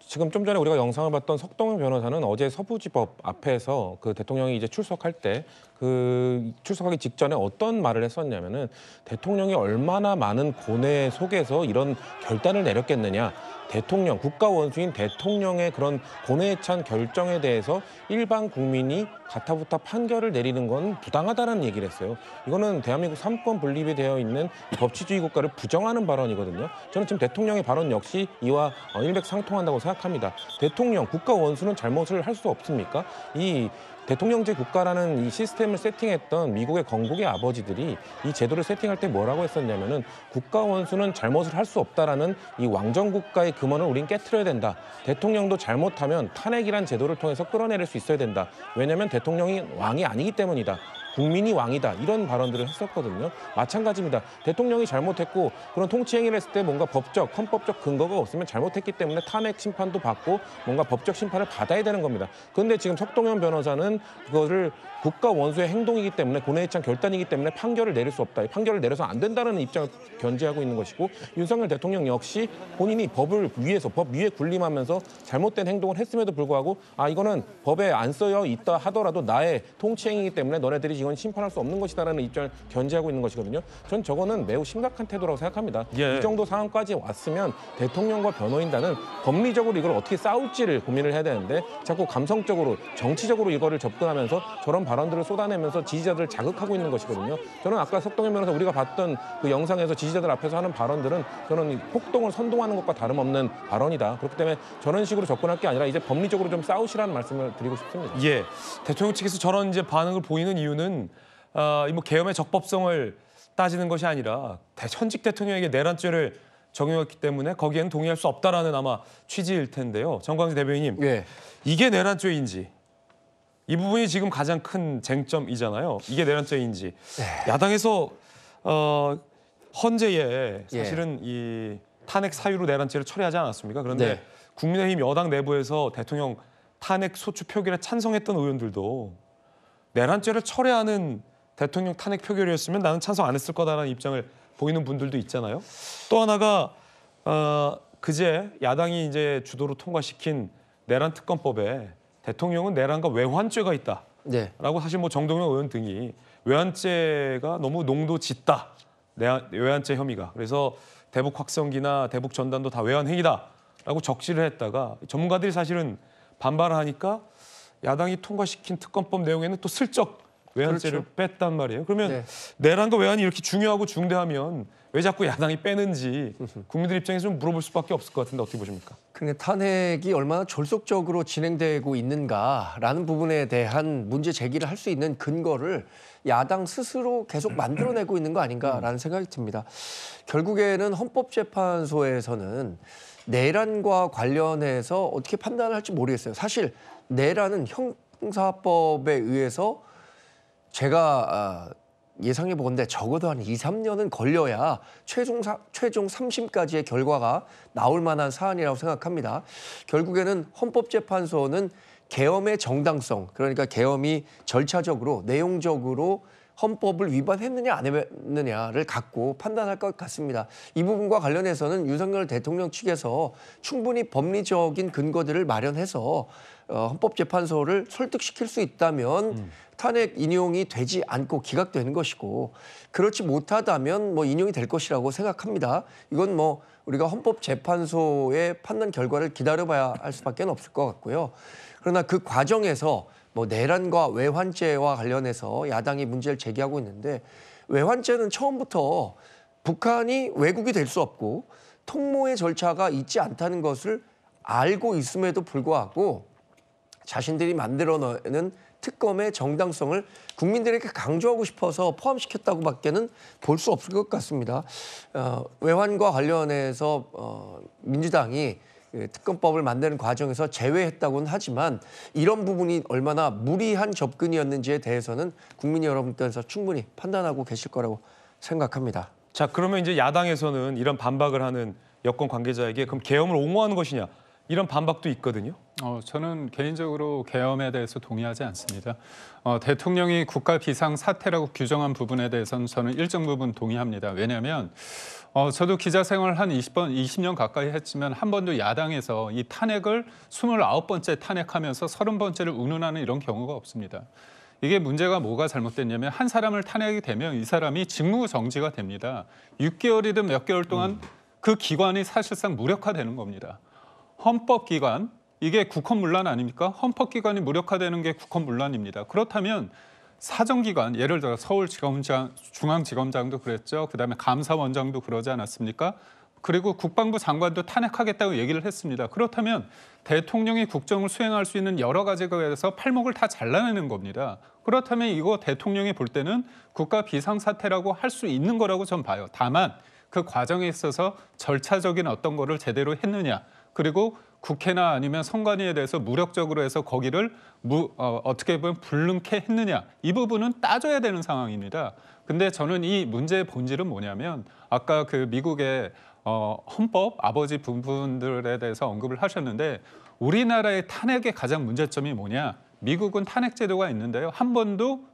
지금 좀 전에 우리가 영상을 봤던 석동영 변호사는 어제 서부지법 앞에서 그 대통령이 이제 출석할 때 그 출석하기 직전에 어떤 말을 했었냐면은 대통령이 얼마나 많은 고뇌 속에서 이런 결단을 내렸겠느냐. 대통령, 국가 원수인 대통령의 그런 고뇌에 찬 결정에 대해서 일반 국민이 가타부타 판결을 내리는 건 부당하다는 얘기를 했어요. 이거는 대한민국 삼권 분립이 되어 있는 법치주의 국가를 부정하는 발언이거든요. 저는 지금 대통령의 발언 역시 이와 일맥상통한다고 생각합니다. 대통령, 국가 원수는 잘못을 할 수 없습니까? 이 대통령제 국가라는 이 시스템을 세팅했던 미국의 건국의 아버지들이 이 제도를 세팅할 때 뭐라고 했었냐면은 국가 원수는 잘못을 할 수 없다라는 이 왕정 국가의 금원을 우린 깨트려야 된다. 대통령도 잘못하면 탄핵이란 제도를 통해서 끌어내릴 수 있어야 된다. 왜냐하면 대통령이 왕이 아니기 때문이다. 국민이 왕이다. 이런 발언들을 했었거든요. 마찬가지입니다. 대통령이 잘못했고 그런 통치 행위를 했을 때 뭔가 법적, 헌법적 근거가 없으면 잘못했기 때문에 탄핵 심판도 받고 뭔가 법적 심판을 받아야 되는 겁니다. 그런데 지금 석동현 변호사는 그거를 국가 원수의 행동이기 때문에 고뇌에 찬 결단이기 때문에 판결을 내릴 수 없다. 판결을 내려서 안 된다는 입장을 견지하고 있는 것이고 윤석열 대통령 역시 본인이 법을 위에서 법 위에 군림하면서 잘못된 행동을 했음에도 불구하고 이거는 법에 안 써여 있다 하더라도 나의 통치 행위이기 때문에 너네들이 이건 심판할 수 없는 것이다라는 입장을 견지하고 있는 것이거든요. 전 저거는 매우 심각한 태도라고 생각합니다. 예. 이 정도 상황까지 왔으면 대통령과 변호인단은 법리적으로 이걸 어떻게 싸울지를 고민을 해야 되는데 자꾸 감성적으로 정치적으로 이거를 접근하면서 저런 발언들을 쏟아내면서 지지자들을 자극하고 있는 것이거든요. 저는 아까 석동현 변호사 우리가 봤던 그 영상에서 지지자들 앞에서 하는 발언들은 저는 폭동을 선동하는 것과 다름없는 발언이다. 그렇기 때문에 저런 식으로 접근할 게 아니라 이제 법리적으로 좀 싸우시라는 말씀을 드리고 싶습니다. 예, 대통령 측에서 저런 이제 반응을 보이는 이유는 이유는 뭐 계엄의 적법성을 따지는 것이 아니라 현직 대통령에게 내란죄를 적용했기 때문에 거기에는 동의할 수 없다라는 아마 취지일 텐데요. 정광재 대변인님, 예. 이게 내란죄인지 이 부분이 지금 가장 큰 쟁점이잖아요. 이게 내란죄인지 야당에서 헌재에 사실은 이 탄핵 사유로 내란죄를 처리하지 않았습니까? 그런데 국민의힘 여당 내부에서 대통령 탄핵 소추 표결에 찬성했던 의원들도 내란죄를 철회하는 대통령 탄핵 표결이었으면 나는 찬성 안 했을 거다라는 입장을 보이는 분들도 있잖아요. 또 하나가 그제 야당이 이제 주도로 통과시킨 내란 특검법에 대통령은 내란과 외환죄가 있다라고 사실 뭐 정동영 의원 등이 외환죄가 너무 농도 짙다. 외환죄 혐의가. 그래서 대북 확성기나 대북 전단도 다 외환 행위다라고 적시를 했다가 전문가들이 사실은 반발을 하니까 야당이 통과시킨 특검법 내용에는 또 슬쩍 외환죄를 뺐단 말이에요. 그러면 내란과 외환이 이렇게 중요하고 중대하면 왜 자꾸 야당이 빼는지 국민들 입장에서 좀 물어볼 수밖에 없을 것 같은데 어떻게 보십니까? 그런데 탄핵이 얼마나 졸속적으로 진행되고 있는가라는 부분에 대한 문제 제기를 할 수 있는 근거를 야당 스스로 계속 만들어내고 있는 거 아닌가라는 생각이 듭니다. 결국에는 헌법재판소에서는 내란과 관련해서 어떻게 판단을 할지 모르겠어요. 사실 내란은 형사법에 의해서 제가 예상해 보건데 적어도 한 2, 3년은 걸려야 최종 3심까지의 결과가 나올 만한 사안이라고 생각합니다. 결국에는 헌법재판소는 계엄의 정당성, 그러니까 계엄이 절차적으로 내용적으로 헌법을 위반했느냐 안 했느냐를 갖고 판단할 것 같습니다. 이 부분과 관련해서는 윤석열 대통령 측에서 충분히 법리적인 근거들을 마련해서 헌법재판소를 설득시킬 수 있다면 탄핵 인용이 되지 않고 기각되는 것이고 그렇지 못하다면 뭐 인용이 될 것이라고 생각합니다. 이건 뭐 우리가 헌법재판소의 판단 결과를 기다려봐야 할 수밖에 없을 것 같고요. 그러나 그 과정에서 뭐 내란과 외환죄와 관련해서 야당이 문제를 제기하고 있는데 외환죄는 처음부터 북한이 왜곡이 될 수 없고 통모의 절차가 있지 않다는 것을 알고 있음에도 불구하고 자신들이 만들어내는 특검의 정당성을 국민들에게 강조하고 싶어서 포함시켰다고밖에는 볼 수 없을 것 같습니다. 외환과 관련해서 민주당이 특검법을 만드는 과정에서 제외했다고는 하지만 이런 부분이 얼마나 무리한 접근이었는지에 대해서는 국민 여러분께서 충분히 판단하고 계실 거라고 생각합니다. 자, 그러면 이제 야당에서는 이런 반박을 하는 여권 관계자에게 그럼 계엄을 옹호하는 것이냐 이런 반박도 있거든요. 저는 개인적으로 계엄에 대해서 동의하지 않습니다. 대통령이 국가 비상 사태라고 규정한 부분에 대해서는 저는 일정 부분 동의합니다. 왜냐하면 저도 기자 생활 한 20년 가까이 했지만 한 번도 야당에서 이 탄핵을 29번째 탄핵하면서 30번째를 운운하는 이런 경우가 없습니다. 이게 문제가 뭐가 잘못됐냐면 한 사람을 탄핵이 되면 이 사람이 직무 정지가 됩니다. 6개월이든 몇 개월 동안 그 기관이 사실상 무력화되는 겁니다. 헌법기관, 이게 국헌문란 아닙니까? 헌법기관이 무력화되는 게 국헌문란입니다. 그렇다면 사정기관, 예를 들어 서울지검장, 중앙지검장도 그랬죠. 그다음에 감사원장도 그러지 않았습니까? 그리고 국방부 장관도 탄핵하겠다고 얘기를 했습니다. 그렇다면 대통령이 국정을 수행할 수 있는 여러 가지 거에서 팔목을 다 잘라내는 겁니다. 그렇다면 이거 대통령이 볼 때는 국가 비상사태라고 할 수 있는 거라고 전 봐요. 다만 그 과정에 있어서 절차적인 어떤 거를 제대로 했느냐. 그리고 국회나 아니면 선관위에 대해서 무력적으로 해서 거기를 어떻게 보면 불능케 했느냐. 이 부분은 따져야 되는 상황입니다. 근데 저는 이 문제의 본질은 뭐냐면 아까 그 미국의 헌법 아버지 부분들에 대해서 언급을 하셨는데 우리나라의 탄핵의 가장 문제점이 뭐냐. 미국은 탄핵 제도가 있는데요. 한 번도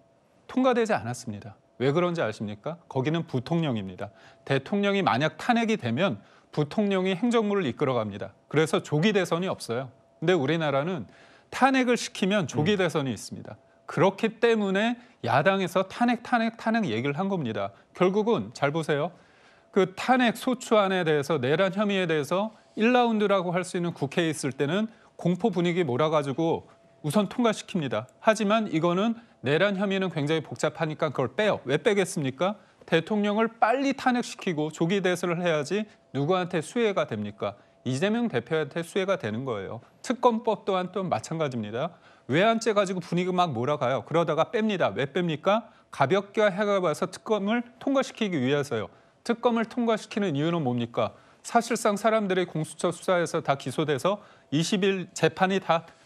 통과되지 않았습니다. 왜 그런지 아십니까? 거기는 부통령입니다. 대통령이 만약 탄핵이 되면 부통령이 행정부를 이끌어갑니다. 그래서 조기 대선이 없어요. 근데 우리나라는 탄핵을 시키면 조기 대선이 있습니다. 그렇기 때문에 야당에서 탄핵 얘기를 한 겁니다. 결국은 잘 보세요. 그 탄핵 소추안에 대해서 내란 혐의에 대해서 1라운드라고 할 수 있는 국회에 있을 때는 공포 분위기 몰아가지고 우선 통과시킵니다. 하지만 이거는 내란 혐의는 굉장히 복잡하니까 그걸 빼요. 왜 빼겠습니까? 대통령을 빨리 탄핵시키고 조기 대선을 해야지 누구한테 수혜가 됩니까? 이재명 대표한테 수혜가 되는 거예요. 특검법 또한 또 마찬가지입니다. 외환죄 가지고 분위기 막 몰아가요. 그러다가 뺍니다. 왜 뺍니까? 가볍게 해가봐서 특검을 통과시키기 위해서요. 특검을 통과시키는 이유는 뭡니까? 사실상 사람들이 공수처 수사에서 다 기소돼서 20일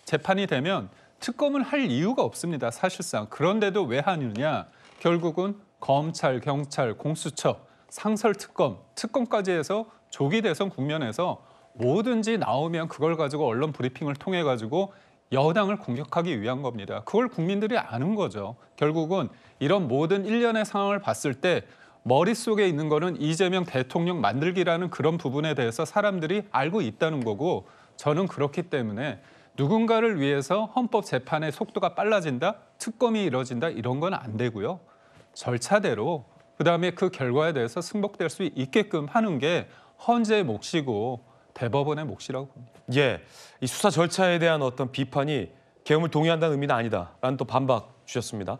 재판이 되면 특검을 할 이유가 없습니다. 사실상. 그런데도 왜 하느냐? 결국은 검찰, 경찰, 공수처, 상설특검, 특검까지 해서 조기 대선 국면에서 뭐든지 나오면 그걸 가지고 언론 브리핑을 통해 가지고 여당을 공격하기 위한 겁니다. 그걸 국민들이 아는 거죠. 결국은 이런 모든 일련의 상황을 봤을 때 머릿속에 있는 거는 이재명 대통령 만들기라는 그런 부분에 대해서 사람들이 알고 있다는 거고, 저는 그렇기 때문에 누군가를 위해서 헌법 재판의 속도가 빨라진다, 특검이 이뤄진다, 이런 건 안 되고요. 절차대로 그다음에 그 결과에 대해서 승복될 수 있게끔 하는 게 헌재의 몫이고 대법원의 몫이라고 봅니다. 예, 이 수사 절차에 대한 어떤 비판이 계엄을 동의한다는 의미는 아니다라는 또 반박 주셨습니다.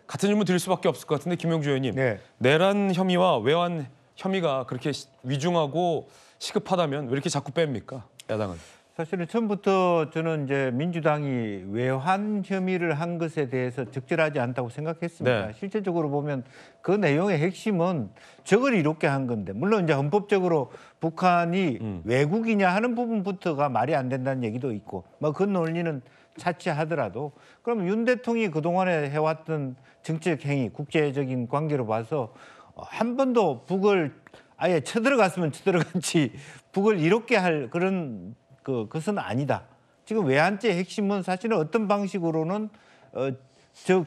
같은 질문 드릴 수밖에 없을 것 같은데 김용주 의원님, 네. 내란 혐의와 외환 혐의가 그렇게 위중하고 시급하다면 왜 이렇게 자꾸 뺍니까? 야당은. 사실은 처음부터 저는 이제 민주당이 외환 혐의를 한 것에 대해서 적절하지 않다고 생각했습니다. 네. 실제적으로 보면 그 내용의 핵심은 적을 이롭게 한 건데, 물론 이제 헌법적으로 북한이 외국이냐 하는 부분부터가 말이 안 된다는 얘기도 있고, 뭐 그 논리는 차치하더라도, 그럼 윤 대통령이 그동안에 해왔던 정치적 행위, 국제적인 관계로 봐서 한 번도 북을 아예 쳐들어갔으면 쳐들어갔지 북을 이롭게 할 그런 그것은 아니다. 지금 외환죄의 핵심은 사실은 어떤 방식으로는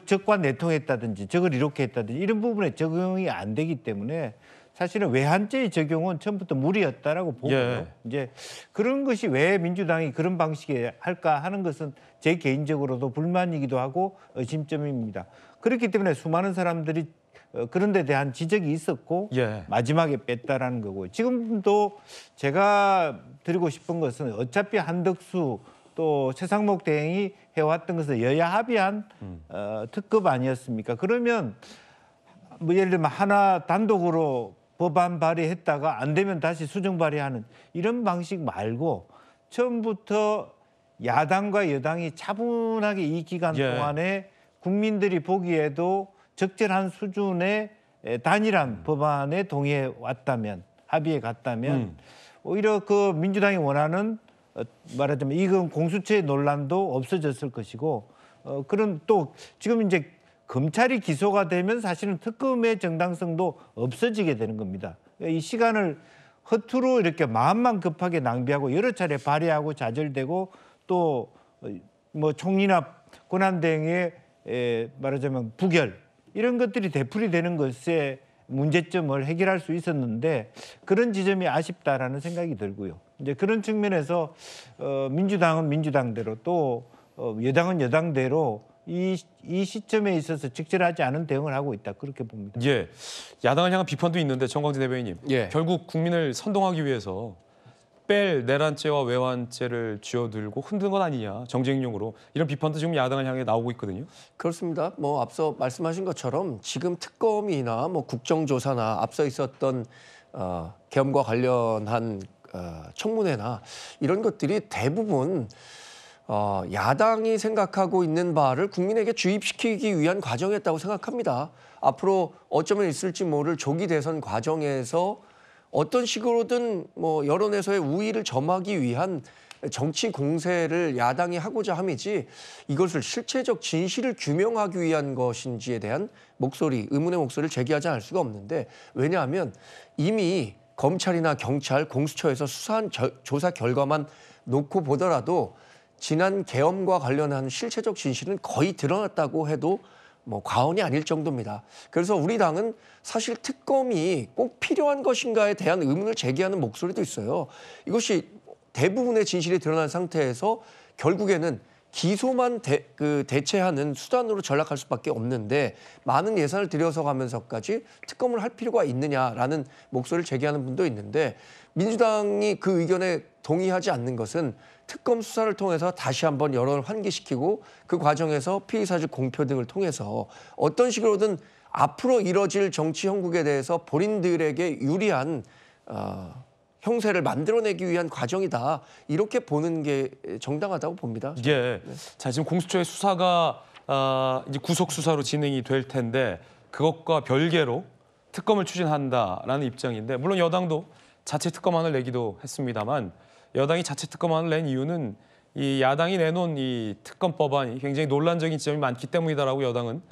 적과 내통했다든지 적을 이롭게 했다든지 이런 부분에 적용이 안 되기 때문에 사실은 외환죄의 적용은 처음부터 무리였다라고 보고요. 예. 이제 그런 것이 왜 민주당이 그런 방식에 할까 하는 것은 제 개인적으로도 불만이기도 하고 의심점입니다. 그렇기 때문에 수많은 사람들이 그런 데 대한 지적이 있었고 예. 마지막에 뺐다라는 거고요. 지금도 제가 드리고 싶은 것은 어차피 한덕수 또 최상목 대행이 해왔던 것은 여야 합의한 특급 아니었습니까? 그러면 뭐 예를 들면 하나 단독으로 법안 발의했다가 안 되면 다시 수정 발의하는 이런 방식 말고 처음부터 야당과 여당이 차분하게 이 기간 예. 동안에 국민들이 보기에도 적절한 수준의 단일한 법안에 동의해 왔다면, 합의해 갔다면 오히려 그 민주당이 원하는 말하자면 이건 공수처의 논란도 없어졌을 것이고, 그런 또 지금 이제 검찰이 기소가 되면 사실은 특검의 정당성도 없어지게 되는 겁니다. 이 시간을 허투루 이렇게 마음만 급하게 낭비하고 여러 차례 발의하고 좌절되고 또 뭐 총리나 권한대행의 말하자면 부결 이런 것들이 되풀이되는 것에 문제점을 해결할 수 있었는데 그런 지점이 아쉽다라는 생각이 들고요. 이제 그런 측면에서 민주당은 민주당대로 또 여당은 여당대로 이 시점에 있어서 적절하지 않은 대응을 하고 있다 그렇게 봅니다. 예, 야당을 향한 비판도 있는데 정광진 대변인님, 예. 결국 국민을 선동하기 위해서 뺄 내란죄와 외환죄를 쥐어들고 흔든 건 아니냐, 정쟁용으로, 이런 비판도 지금 야당을 향해 나오고 있거든요. 그렇습니다. 뭐 앞서 말씀하신 것처럼 지금 특검이나 뭐 국정조사나 앞서 있었던 계엄과 관련한 청문회나 이런 것들이 대부분 야당이 생각하고 있는 바를 국민에게 주입시키기 위한 과정이었다고 생각합니다. 앞으로 어쩌면 있을지 모를 조기 대선 과정에서 어떤 식으로든 뭐 여론에서의 우위를 점하기 위한 정치 공세를 야당이 하고자 함이지 이것을 실체적 진실을 규명하기 위한 것인지에 대한 목소리, 의문의 목소리를 제기하지 않을 수가 없는데, 왜냐하면 이미 검찰이나 경찰, 공수처에서 수사한 조사 결과만 놓고 보더라도 지난 계엄과 관련한 실체적 진실은 거의 드러났다고 해도 뭐 과언이 아닐 정도입니다. 그래서 우리 당은 사실 특검이 꼭 필요한 것인가에 대한 의문을 제기하는 목소리도 있어요. 이것이 대부분의 진실이 드러난 상태에서 결국에는 기소만 대체하는 수단으로 전락할 수밖에 없는데 많은 예산을 들여서 가면서까지 특검을 할 필요가 있느냐라는 목소리를 제기하는 분도 있는데, 민주당이 그 의견에 동의하지 않는 것은 특검 수사를 통해서 다시 한번 여론을 환기시키고 그 과정에서 피의사실 공표 등을 통해서 어떤 식으로든 앞으로 이뤄질 정치 형국에 대해서 본인들에게 유리한 형세를 만들어내기 위한 과정이다. 이렇게 보는 게 정당하다고 봅니다. 예. 자, 지금 공수처의 수사가 이제 구속 수사로 진행이 될 텐데 그것과 별개로 특검을 추진한다라는 입장인데 물론 여당도 자체 특검안을 내기도 했습니다만 여당이 자체 특검안을 낸 이유는 이 야당이 내놓은 이 특검법안이 굉장히 논란적인 지점이 많기 때문이다라고 여당은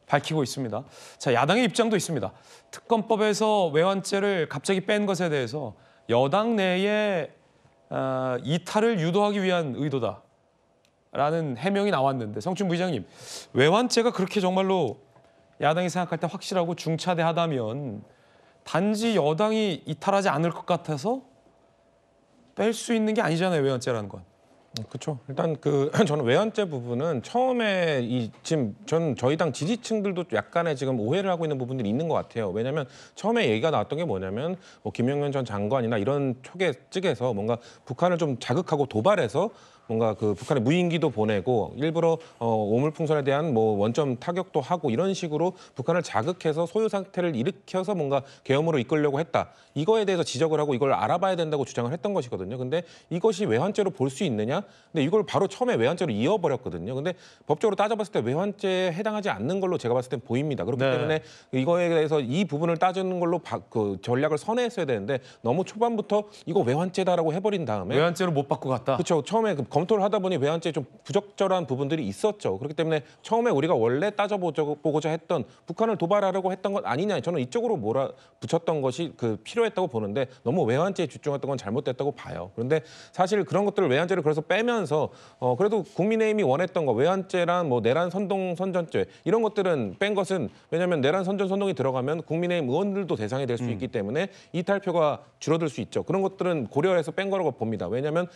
밝히고 있습니다. 자, 야당의 입장도 있습니다. 특검법에서 외환죄를 갑자기 뺀 것에 대해서 여당 내에 이탈을 유도하기 위한 의도다라는 해명이 나왔는데 성춘 부의장님, 외환죄가 그렇게 정말로 야당이 생각할 때 확실하고 중차대하다면 단지 여당이 이탈하지 않을 것 같아서 뺄 수 있는 게 아니잖아요, 외환죄라는 건. 그렇죠. 일단 저는 외환죄 부분은 처음에 지금 저희 당 지지층들도 약간의 지금 오해를 하고 있는 부분들이 있는 것 같아요. 왜냐하면 처음에 얘기가 나왔던 게 뭐냐면 뭐 김영현 전 장관이나 이런 쪽에서 뭔가 북한을 좀 자극하고 도발해서 뭔가 북한의 무인기도 보내고 일부러 오물풍선에 대한 뭐 원점 타격도 하고 이런 식으로 북한을 자극해서 소요 상태를 일으켜서 뭔가 계엄으로 이끌려고 했다. 이거에 대해서 지적을 하고 이걸 알아봐야 된다고 주장을 했던 것이거든요. 근데 이것이 외환죄로 볼 수 있느냐? 근데 이걸 바로 처음에 외환죄로 이어버렸거든요. 근데 법적으로 따져봤을 때 외환죄에 해당하지 않는 걸로 제가 봤을 때 보입니다. 그렇기 때문에 이거에 대해서 이 부분을 따지는 걸로 전략을 선회했어야 되는데 너무 초반부터 이거 외환죄다라고 해버린 다음에 외환죄로 못 받고 갔다. 그렇죠. 처음에 검토를 하다 보니 외환죄에 좀 부적절한 부분들이 있었죠. 그렇기 때문에 처음에 우리가 원래 따져보고자 했던 북한을 도발하려고 했던 것 아니냐. 저는 이쪽으로 몰아붙였던 것이 필요했다고 보는데 너무 외환죄에 집중했던 건 잘못됐다고 봐요. 그런데 사실 그런 것들을 외환죄를 그래서 빼면서 그래도 국민의힘이 원했던 거 외환죄란 뭐 내란 선동 선전죄 이런 것들은 뺀 것은 왜냐하면 내란 선전 선동이 들어가면 국민의힘 의원들도 대상이 될 수 있기 때문에 이탈표가 줄어들 수 있죠. 그런 것들은 고려해서 뺀 거라고 봅니다. 왜냐하면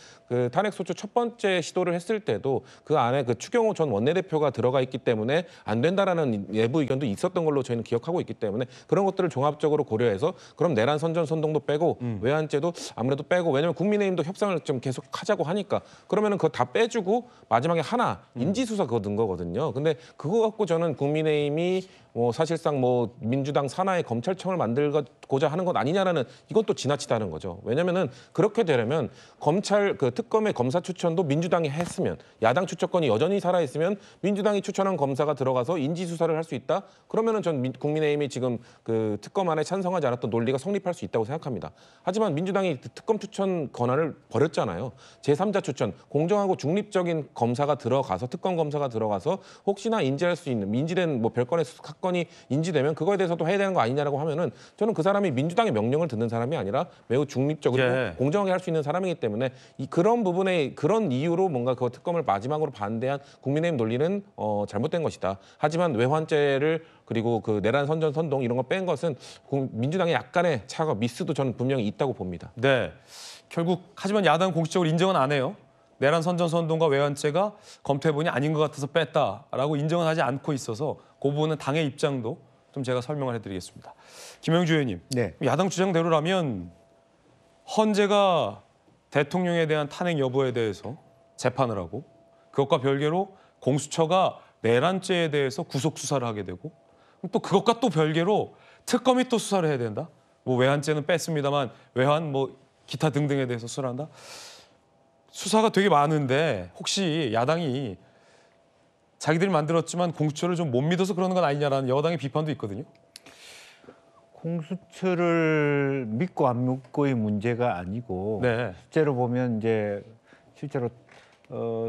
탄핵소추 첫 번째 시도를 했을 때도 그 안에 추경호 전 원내대표가 들어가 있기 때문에 안 된다라는 내부 의견도 있었던 걸로 저희는 기억하고 있기 때문에 그런 것들을 종합적으로 고려해서 그럼 내란 선전 선동도 빼고 외환죄도 아무래도 빼고 왜냐하면 국민의힘도 협상을 좀 계속 하자고 하니까 그러면은 그거 다 빼주고 마지막에 하나 인지수사 그거 넣은 거거든요. 근데 그거 갖고 저는 국민의힘이 사실상 민주당 산하의 검찰청을 만들고자 하는 것 아니냐라는 이건 또 지나치다는 거죠. 왜냐면은 그렇게 되려면 검찰 특검의 검사 추천도 민주당이 했으면 야당 추천권이 여전히 살아있으면 민주당이 추천한 검사가 들어가서 인지수사를 할 수 있다? 그러면은 전 국민의힘이 지금 특검안에 찬성하지 않았던 논리가 성립할 수 있다고 생각합니다. 하지만 민주당이 특검 추천 권한을 버렸잖아요. 제3자 추천, 공정하고 중립적인 검사가 들어가서 특검 검사가 들어가서 혹시나 인지할 수 있는 인지된 별건의 사건이 인지되면 그거에 대해서도 해야 되는 거 아니냐라고 하면은 저는 그 사람이 민주당의 명령을 듣는 사람이 아니라 매우 중립적으로 공정하게 할 수 있는 사람이기 때문에 그런 부분에 그런 이유로 뭔가 그 특검을 마지막으로 반대한 국민의힘 논리는 잘못된 것이다. 하지만 외환죄를 그리고 내란 선전 선동 이런 거 뺀 것은 민주당의 약간의 차가 미스도 저는 분명히 있다고 봅니다. 네, 결국 하지만 야당은 공식적으로 인정은 안 해요. 내란 선전 선동과 외환죄가 검토해보니 아닌 것 같아서 뺐다라고 인정은 하지 않고 있어서 그 부분은 당의 입장도 좀 제가 설명을 해드리겠습니다. 김영주 의원님, 야당 주장대로라면 헌재가 대통령에 대한 탄핵 여부에 대해서 재판을 하고 그것과 별개로 공수처가 내란죄에 대해서 구속 수사를 하게 되고 또 그것과 또 별개로 특검이 또 수사를 해야 된다. 외환죄는 뺐습니다만 외환 기타 등등에 대해서 수사를 한다. 수사가 되게 많은데 혹시 야당이 자기들이 만들었지만 공수처를 좀 못 믿어서 그러는 건 아니냐라는 여당의 비판도 있거든요. 공수처를 믿고 안 믿고의 문제가 아니고 실제로 보면 실제로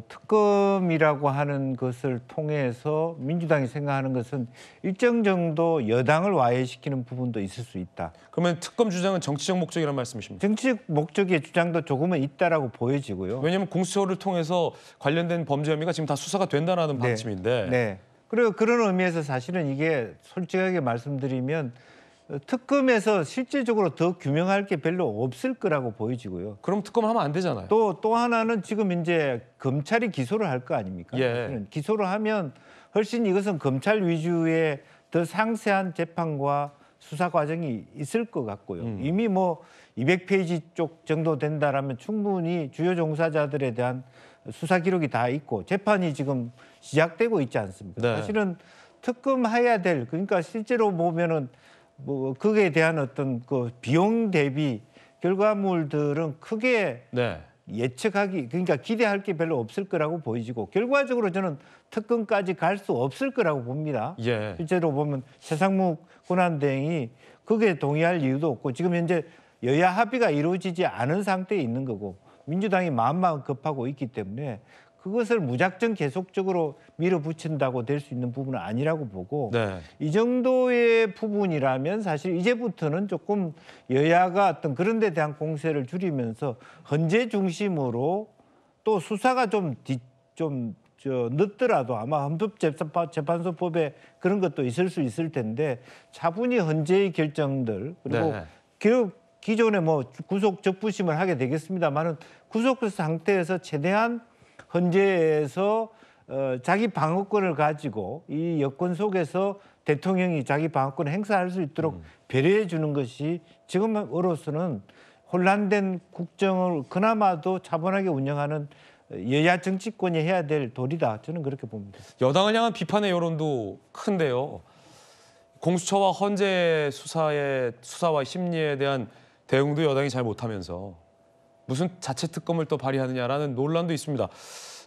특검이라고 하는 것을 통해서 민주당이 생각하는 것은 일정 정도 여당을 와해시키는 부분도 있을 수 있다. 그러면 특검 주장은 정치적 목적이라는 말씀이십니까? 정치적 목적의 주장도 조금은 있다라고 보여지고요. 왜냐하면 공수처를 통해서 관련된 범죄 혐의가 지금 다 수사가 된다는 방침인데. 그리고 그런 의미에서 사실은 이게 솔직하게 말씀드리면 특검에서 실질적으로 더 규명할 게 별로 없을 거라고 보여지고요. 그럼 특검하면 안 되잖아요. 또 하나는 지금 이제 검찰이 기소를 할 거 아닙니까? 기소를 하면 훨씬 이것은 검찰 위주의 더 상세한 재판과 수사 과정이 있을 것 같고요. 이미 200페이지 쪽 정도 된다라면 충분히 주요 종사자들에 대한 수사 기록이 다 있고 재판이 지금 시작되고 있지 않습니까? 사실은 특검해야 그러니까 실제로 보면은 거기에 대한 어떤 비용 대비 결과물들은 크게 네. 예측하기 그러니까 기대할 게 별로 없을 거라고 보이지고 결과적으로 저는 특검까지 갈 수 없을 거라고 봅니다. 예. 실제로 보면 최상목 권한대행이 그게 동의할 이유도 없고 지금 현재 여야 합의가 이루어지지 않은 상태에 있는 거고 민주당이 마음만 급하고 있기 때문에 그것을 무작정 계속적으로 밀어붙인다고 될 수 있는 부분은 아니라고 보고 네. 이 정도의 부분이라면 사실 이제부터는 조금 여야가 어떤 그런 데 대한 공세를 줄이면서 헌재 중심으로 또 수사가 좀 늦더라도 아마 헌법재판소법에 그런 것도 있을 수 있을 텐데 차분히 헌재의 결정들 그리고 네. 기존에 뭐 구속 적부심을 하게 되겠습니다만은 구속 상태에서 최대한 헌재에서 자기 방어권을 가지고 이 여건 속에서 대통령이 자기 방어권을 행사할 수 있도록 배려해 주는 것이 지금으로서는 혼란된 국정을 그나마도 차분하게 운영하는 여야 정치권이 해야 될 도리다. 저는 그렇게 봅니다. 여당을 향한 비판의 여론도 큰데요. 공수처와 헌재 수사와 심리에 대한 대응도 여당이 잘 못하면서 무슨 자체 특검을 또 발의하느냐라는 논란도 있습니다.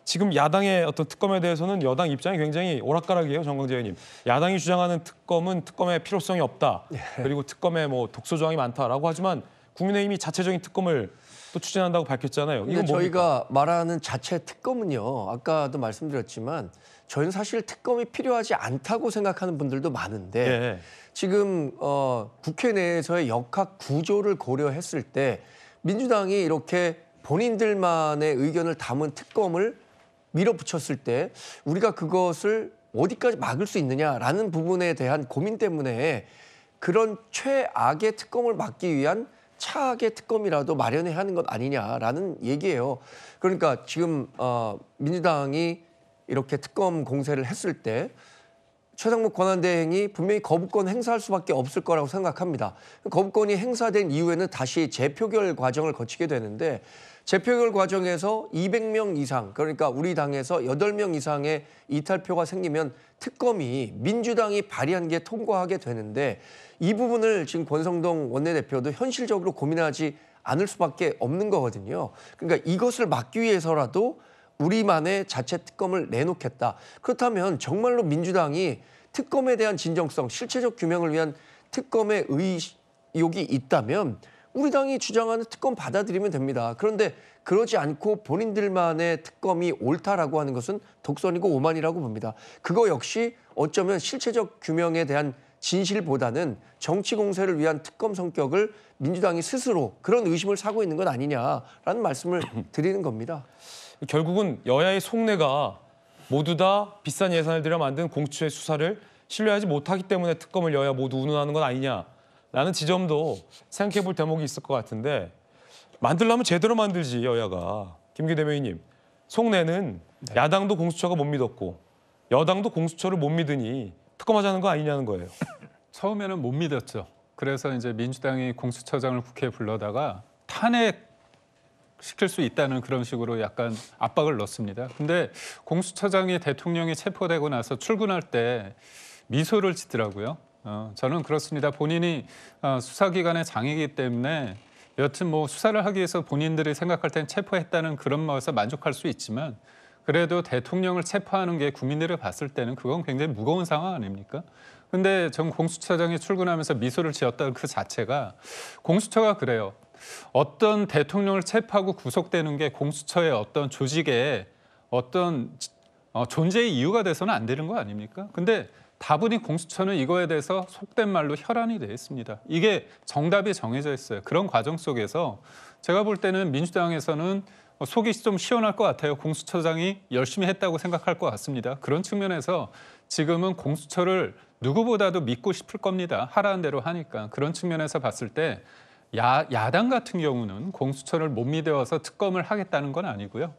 지금 야당의 어떤 특검에 대해서는 여당 입장이 굉장히 오락가락이에요, 정광재 의원님. 야당이 주장하는 특검은 특검의 필요성이 없다. 그리고 특검에 뭐 독소 조항이 많다라고 하지만 국민의힘이 자체적인 특검을 또 추진한다고 밝혔잖아요. 이건 저희가 말하는 자체 특검은요. 아까도 말씀드렸지만 저희는 사실 특검이 필요하지 않다고 생각하는 분들도 많은데 예. 지금 국회 내에서의 역학 구조를 고려했을 때 민주당이 이렇게 본인들만의 의견을 담은 특검을 밀어붙였을 때 우리가 그것을 어디까지 막을 수 있느냐라는 부분에 대한 고민 때문에 그런 최악의 특검을 막기 위한 차악의 특검이라도 마련해야 하는 것 아니냐라는 얘기예요. 그러니까 지금 민주당이 이렇게 특검 공세를 했을 때 최상목 권한대행이 분명히 거부권 행사할 수밖에 없을 거라고 생각합니다. 거부권이 행사된 이후에는 다시 재표결 과정을 거치게 되는데 재표결 과정에서 200명 이상, 그러니까 우리 당에서 8명 이상의 이탈표가 생기면 특검이 민주당이 발의한 게 통과하게 되는데 이 부분을 지금 권성동 원내대표도 현실적으로 고민하지 않을 수밖에 없는 거거든요. 그러니까 이것을 막기 위해서라도 우리만의 자체 특검을 내놓겠다. 그렇다면 정말로 민주당이 특검에 대한 진정성, 실체적 규명을 위한 특검의 의욕이 있다면 우리 당이 주장하는 특검 받아들이면 됩니다. 그런데 그러지 않고 본인들만의 특검이 옳다라고 하는 것은 독선이고 오만이라고 봅니다. 그거 역시 어쩌면 실체적 규명에 대한 진실보다는 정치 공세를 위한 특검 성격을 민주당이 스스로 그런 의심을 사고 있는 것 아니냐라는 말씀을 드리는 겁니다. 결국은 여야의 속내가 모두 다 비싼 예산을 들여 만든 공수처의 수사를 신뢰하지 못하기 때문에 특검을 여야 모두 운운하는 건 아니냐라는 지점도 생각해 볼 대목이 있을 것 같은데 만들려면 제대로 만들지 여야가. 김규 대변인님, 속내는 야당도 공수처가 못 믿었고 여당도 공수처를 못 믿으니 특검하자는 거 아니냐는 거예요. 처음에는 못 믿었죠. 그래서 이제 민주당이 공수처장을 국회에 불러다가 탄핵 시킬 수 있다는 그런 식으로 약간 압박을 넣습니다. 근데 공수처장이 대통령이 체포되고 나서 출근할 때 미소를 짓더라고요. 저는 그렇습니다. 본인이 수사기관의 장이기 때문에 여튼 뭐 수사를 하기 위해서 본인들이 생각할 땐 체포했다는 그런 마음에서 만족할 수 있지만 그래도 대통령을 체포하는 게 국민들이 봤을 때는 그건 굉장히 무거운 상황 아닙니까? 근데 전 공수처장이 출근하면서 미소를 지었다는 그 자체가 공수처가 그래요. 어떤 대통령을 체포하고 구속되는 게 공수처의 어떤 조직의 어떤 존재의 이유가 돼서는 안 되는 거 아닙니까? 근데 다분히 공수처는 이거에 대해서 속된 말로 혈안이 돼 있습니다. 이게 정답이 정해져 있어요. 그런 과정 속에서 제가 볼 때는 민주당에서는 속이 좀 시원할 것 같아요. 공수처장이 열심히 했다고 생각할 것 같습니다. 그런 측면에서 지금은 공수처를 누구보다도 믿고 싶을 겁니다. 하라는 대로 하니까. 그런 측면에서 봤을 때 야당 같은 경우는 공수처를 못 믿어서 특검을 하겠다는 건 아니고요.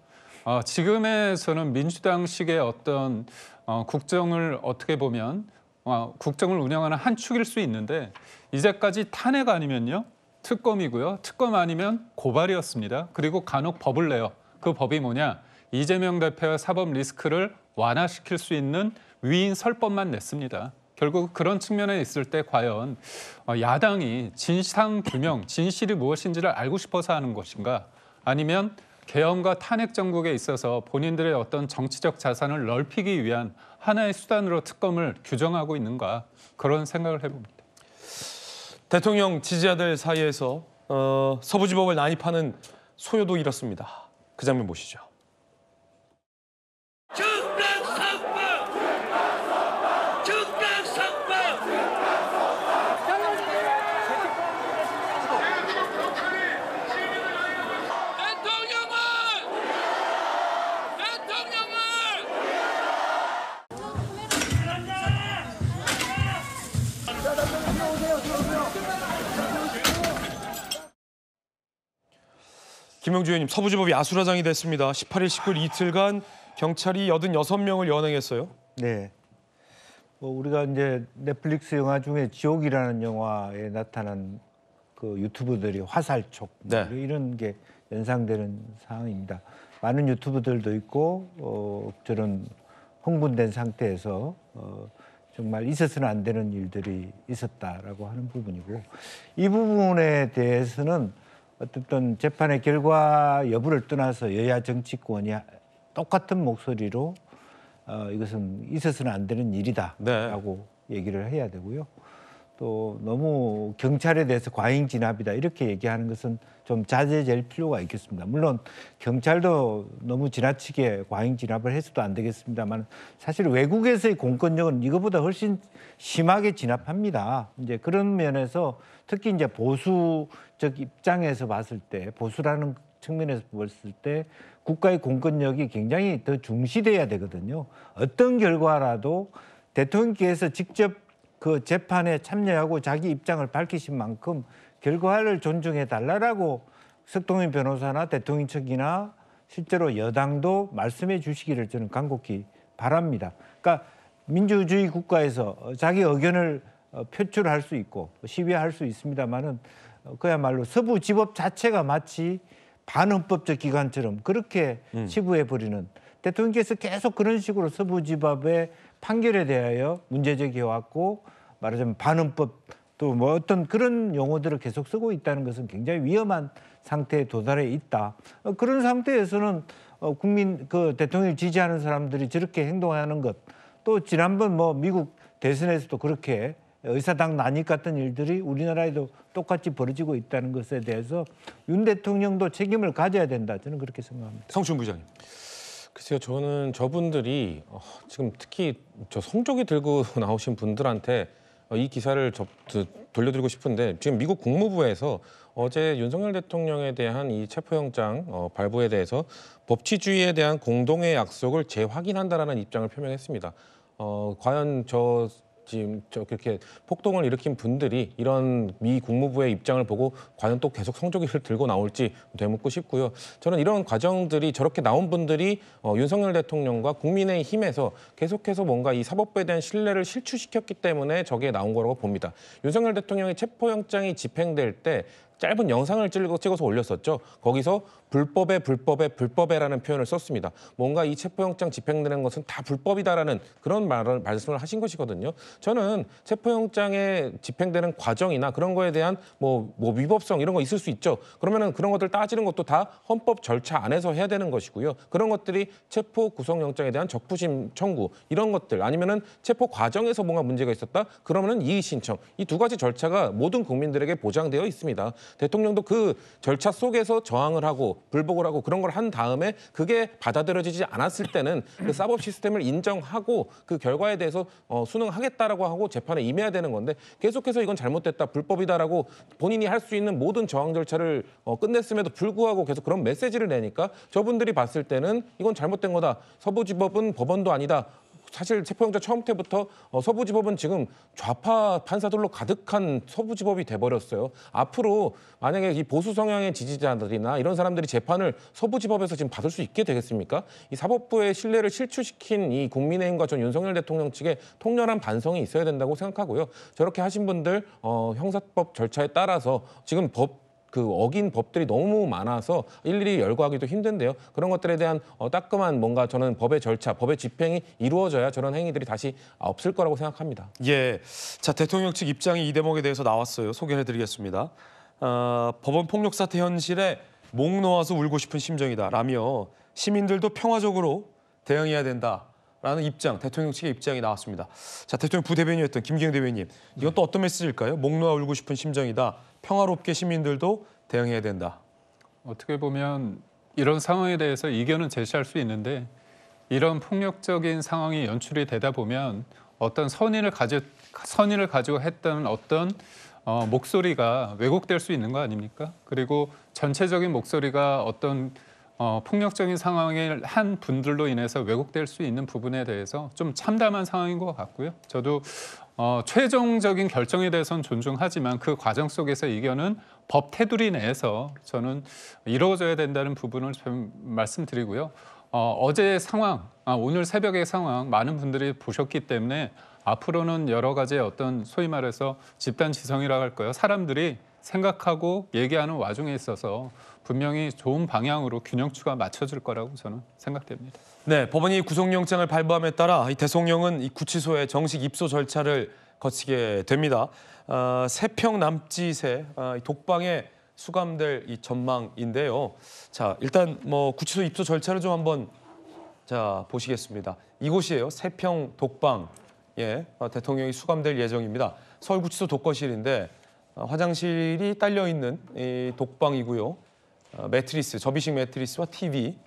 지금에서는 민주당식의 어떤 국정을 어떻게 보면 국정을 운영하는 한 축일 수 있는데 이제까지 탄핵 아니면요. 특검이고요. 특검 아니면 고발이었습니다. 그리고 간혹 법을 내요. 그 법이 뭐냐. 이재명 대표의 사법 리스크를 완화시킬 수 있는 위인 설법만 냈습니다. 결국 그런 측면에 있을 때 과연 야당이 진상 규명, 진실이 무엇인지를 알고 싶어서 하는 것인가, 아니면 계엄과 탄핵 정국에 있어서 본인들의 어떤 정치적 자산을 넓히기 위한 하나의 수단으로 특검을 규정하고 있는가, 그런 생각을 해봅니다. 대통령 지지자들 사이에서 서부지법을 난입하는 소요도 일었습니다. 그 장면 보시죠. 김영주 의원님, 서부지법이 아수라장이 됐습니다. 18일, 19일 이틀간 경찰이 86명을 연행했어요. 네. 우리가 이제 넷플릭스 영화 중에 지옥이라는 영화에 나타난 그 유튜브들이 화살촉 이런 게 연상되는 상황입니다. 많은 유튜브들도 있고 저런 흥분된 상태에서 정말 있어서는 안 되는 일들이 있었다라고 하는 부분이고, 이 부분에 대해서는 어쨌든 재판의 결과 여부를 떠나서 여야 정치권이 똑같은 목소리로 이것은 있어서는 안 되는 일이다라고 얘기를 해야 되고요. 또 너무 경찰에 대해서 과잉 진압이다 이렇게 얘기하는 것은 좀 자제될 필요가 있겠습니다. 물론 경찰도 너무 지나치게 과잉 진압을 해서도 안 되겠습니다만, 사실 외국에서의 공권력은 이거보다 훨씬 심하게 진압합니다. 이제 그런 면에서 특히 이제 보수적 입장에서 봤을 때, 보수라는 측면에서 봤을 때 국가의 공권력이 굉장히 더 중시돼야 되거든요. 어떤 결과라도 대통령께서 직접 그 재판에 참여하고 자기 입장을 밝히신 만큼 결과를 존중해 달라라고 석동현 변호사나 대통령 측이나 실제로 여당도 말씀해 주시기를 저는 간곡히 바랍니다. 그러니까 민주주의 국가에서 자기 의견을 표출할 수 있고 시위할 수 있습니다만은 그야말로 서부지법 자체가 마치 반헌법적 기관처럼 그렇게 치부해버리는, 대통령께서 계속 그런 식으로 서부지법의 판결에 대하여 문제제기해왔고, 말하자면 반헌법 또 뭐 어떤 그런 용어들을 계속 쓰고 있다는 것은 굉장히 위험한 상태에 도달해 있다. 그런 상태에서는 국민 그 대통령을 지지하는 사람들이 저렇게 행동하는 것, 또 지난번 뭐 미국 대선에서도 그렇게 의사당 난입 같은 일들이 우리나라에도 똑같이 벌어지고 있다는 것에 대해서 윤 대통령도 책임을 가져야 된다. 저는 그렇게 생각합니다. 성춘 부장님. 글쎄요, 저는 저분들이 지금 특히 저 성조기 들고 나오신 분들한테 이 기사를 돌려드리고 싶은데, 지금 미국 국무부에서 어제 윤석열 대통령에 대한 이 체포영장 발부에 대해서 법치주의에 대한 공동의 약속을 재확인한다라는 입장을 표명했습니다. 과연 지금 그렇게 폭동을 일으킨 분들이 이런 미 국무부의 입장을 보고 과연 또 계속 성조기를 들고 나올지 되묻고 싶고요. 저는 이런 과정들이, 저렇게 나온 분들이 윤석열 대통령과 국민의힘에서 계속해서 뭔가 이 사법부에 대한 신뢰를 실추시켰기 때문에 저게 나온 거라고 봅니다. 윤석열 대통령의 체포영장이 집행될 때 짧은 영상을 찍어서 올렸었죠. 거기서 불법에라는 표현을 썼습니다. 뭔가 이 체포영장 집행되는 것은 다 불법이다라는 그런 말씀을 하신 것이거든요. 저는 체포영장에 집행되는 과정이나 그런 거에 대한 뭐 위법성 이런 거 있을 수 있죠. 그러면은 그런 것들 따지는 것도 다 헌법 절차 안에서 해야 되는 것이고요. 그런 것들이 체포 구속영장에 대한 적부심 청구 이런 것들, 아니면은 체포 과정에서 뭔가 문제가 있었다. 그러면은 이의 신청, 이 두 가지 절차가 모든 국민들에게 보장되어 있습니다. 대통령도 그 절차 속에서 저항을 하고 불복을 하고 그런 걸 한 다음에 그게 받아들여지지 않았을 때는 그 사법 시스템을 인정하고 그 결과에 대해서 순응하겠다라고 하고 재판에 임해야 되는 건데, 계속해서 이건 잘못됐다, 불법이다라고 본인이 할 수 있는 모든 저항 절차를 끝냈음에도 불구하고 계속 그런 메시지를 내니까 저분들이 봤을 때는 이건 잘못된 거다. 서부지법은 법원도 아니다. 사실 체포영장 처음 때부터 서부지법은 지금 좌파 판사들로 가득한 서부지법이 돼버렸어요. 앞으로 만약에 이 보수 성향의 지지자들이나 이런 사람들이 재판을 서부지법에서 지금 받을 수 있게 되겠습니까? 이 사법부의 신뢰를 실추시킨 이 국민의힘과 전 윤석열 대통령 측에 통렬한 반성이 있어야 된다고 생각하고요. 저렇게 하신 분들 형사법 절차에 따라서 지금 어긴 법들이 너무 많아서 일일이 열거하기도 힘든데요. 그런 것들에 대한 따끔한 뭔가 저는 법의 절차, 법의 집행이 이루어져야 저런 행위들이 다시 없을 거라고 생각합니다. 예, 자 대통령 측 입장이 이 대목에 대해서 나왔어요. 소개해드리겠습니다. 법원 폭력 사태 현실에 목 놓아서 울고 싶은 심정이다라며 시민들도 평화적으로 대응해야 된다라는 입장, 대통령 측의 입장이 나왔습니다. 자 대통령 부대변인이었던 김기영 대변인, 이건 또 어떤 메시지일까요? 목 놓아 울고 싶은 심정이다. 평화롭게 시민들도 대응해야 된다. 어떻게 보면 이런 상황에 대해서 이견은 제시할 수 있는데 이런 폭력적인 상황이 연출이 되다 보면 어떤 선의를 가지고 했던 어떤 목소리가 왜곡될 수 있는 거 아닙니까? 그리고 전체적인 목소리가 어떤 폭력적인 상황을 한 분들로 인해서 왜곡될 수 있는 부분에 대해서 좀 참담한 상황인 것 같고요. 저도 최종적인 결정에 대해서는 존중하지만 그 과정 속에서 이견은 법 테두리 내에서 저는 이루어져야 된다는 부분을 좀 말씀드리고요. 어제의 상황, 오늘 새벽의 상황 많은 분들이 보셨기 때문에 앞으로는 여러 가지의 어떤 소위 말해서 집단 지성이라고 할까요? 사람들이 생각하고 얘기하는 와중에 있어서 분명히 좋은 방향으로 균형추가 맞춰질 거라고 저는 생각됩니다. 네, 법원이 구속영장을 발부함에 따라 이 대통령은 이 구치소에 정식 입소 절차를 거치게 됩니다. 3평 남짓의 독방에 수감될 이 전망인데요. 자, 일단 뭐 구치소 입소 절차를 좀 한번 보시겠습니다. 이곳이에요. 3평 독방. 예, 대통령이 수감될 예정입니다. 서울구치소 독거실인데 화장실이 딸려 있는 이 독방이고요. 매트리스, 접이식 매트리스와 TV,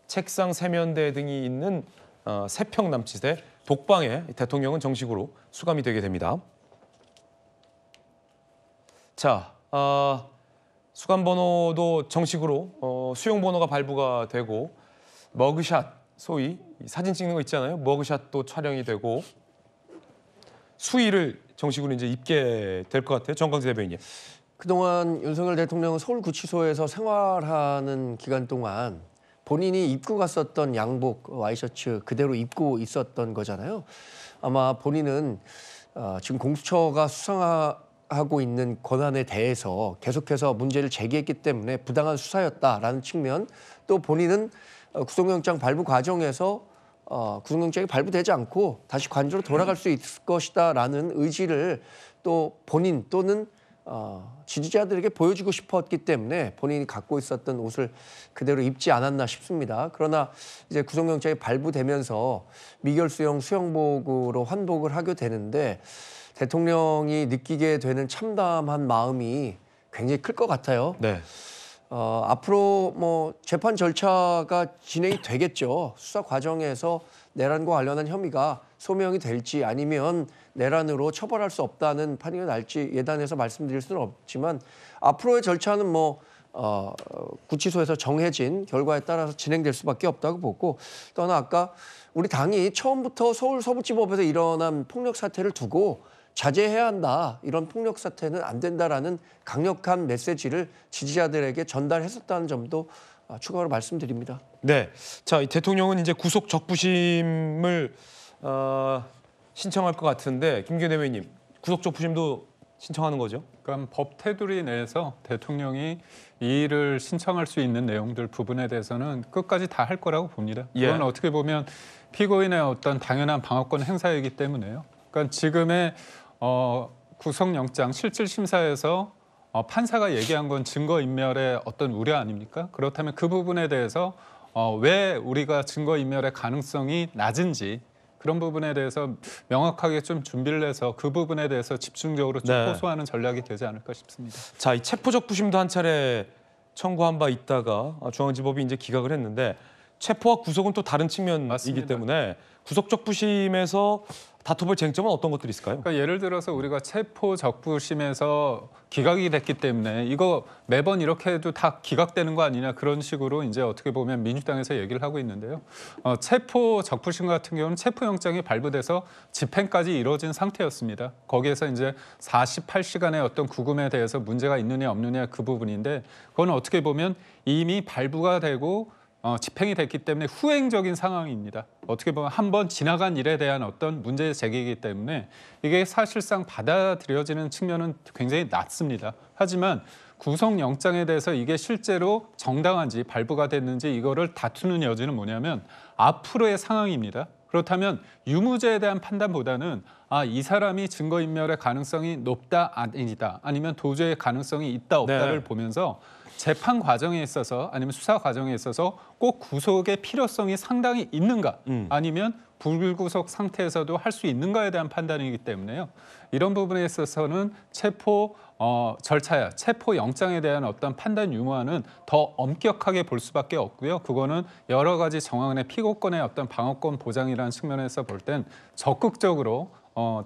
책상 세면대 등이 있는 3평 남짓의 독방에 대통령은 정식으로 수감이 되게 됩니다. 자, 수감 번호도 정식으로 수용 번호가 발부가 되고 머그샷, 소위 사진 찍는 거 있잖아요. 머그샷도 촬영이 되고 수의를 정식으로 이제 입게 될 것 같아요. 정광재 대변인님. 그동안 윤석열 대통령은 서울구치소에서 생활하는 기간 동안 본인이 입고 갔었던 양복, 와이셔츠 그대로 입고 있었던 거잖아요. 아마 본인은 지금 공수처가 수사하고 있는 권한에 대해서 계속해서 문제를 제기했기 때문에 부당한 수사였다라는 측면, 또 본인은 구속영장 발부 과정에서 구속영장이 발부되지 않고 다시 관저로 돌아갈 수 있을 것이다라는 의지를 또 본인 또는 지지자들에게 보여주고 싶었기 때문에 본인이 갖고 있었던 옷을 그대로 입지 않았나 싶습니다. 그러나 이제 구속영장이 발부되면서 미결수용 수영복으로 환복을 하게 되는데 대통령이 느끼게 되는 참담한 마음이 굉장히 클 것 같아요. 네. 앞으로 뭐 재판 절차가 진행이 되겠죠. 수사 과정에서 내란과 관련한 혐의가 소명이 될지 아니면 내란으로 처벌할 수 없다는 판결이 날지 예단해서 말씀드릴 수는 없지만 앞으로의 절차는 뭐 구치소에서 정해진 결과에 따라서 진행될 수밖에 없다고 보고, 또한 아까 우리 당이 처음부터 서울 서부지법에서 일어난 폭력 사태를 두고 자제해야 한다, 이런 폭력 사태는 안 된다라는 강력한 메시지를 지지자들에게 전달했었다는 점도 추가로 말씀드립니다. 네, 자, 이 대통령은 이제 구속 적부심을 신청할 것 같은데 김기현 대변인님, 구속 적부심도 신청하는 거죠? 그러니까 법 테두리 내에서 대통령이 이 일을 신청할 수 있는 내용들 부분에 대해서는 끝까지 다 할 거라고 봅니다. 그건 어떻게 보면 피고인의 어떤 당연한 방어권 행사이기 때문에요. 그러니까 지금의 구속영장 실질심사에서 판사가 얘기한 건 증거인멸의 어떤 우려 아닙니까? 그렇다면 그 부분에 대해서 왜 우리가 증거인멸의 가능성이 낮은지 그런 부분에 대해서 명확하게 좀 준비를 해서 그 부분에 대해서 집중적으로 좀 호소하는 전략이 되지 않을까 싶습니다. 자, 이 체포적부심도 한 차례 청구한 바 있다가 중앙지법이 이제 기각을 했는데 체포와 구속은 또 다른 측면이기 맞습니다. 때문에 구속적부심에서 다퉈볼 쟁점은 어떤 것들이 있을까요? 그러니까 예를 들어서 우리가 체포적부심에서 기각이 됐기 때문에 이거 매번 이렇게 해도 다 기각되는 거 아니냐, 그런 식으로 이제 어떻게 보면 민주당에서 얘기를 하고 있는데요. 체포적부심 같은 경우는 체포영장이 발부돼서 집행까지 이루어진 상태였습니다. 거기에서 이제 48시간의 어떤 구금에 대해서 문제가 있느냐 없느냐 그 부분인데, 그건 어떻게 보면 이미 발부가 되고 집행이 됐기 때문에 후행적인 상황입니다. 어떻게 보면 한번 지나간 일에 대한 어떤 문제 제기이기 때문에 이게 사실상 받아들여지는 측면은 굉장히 낮습니다. 하지만 구속영장에 대해서 이게 실제로 정당한지 발부가 됐는지 이거를 다투는 여지는 뭐냐면 앞으로의 상황입니다. 그렇다면 유무죄에 대한 판단보다는 이 사람이 증거인멸의 가능성이 높다 아니다 아니면 도주의 가능성이 있다 없다를 보면서 재판 과정에 있어서 아니면 수사 과정에 있어서 꼭 구속의 필요성이 상당히 있는가 아니면 불구속 상태에서도 할 수 있는가에 대한 판단이기 때문에요. 이런 부분에 있어서는 체포 절차야 체포 영장에 대한 어떤 판단 유무안은 더 엄격하게 볼 수밖에 없고요. 그거는 여러 가지 정황의 피고권의 어떤 방어권 보장이라는 측면에서 볼 땐 적극적으로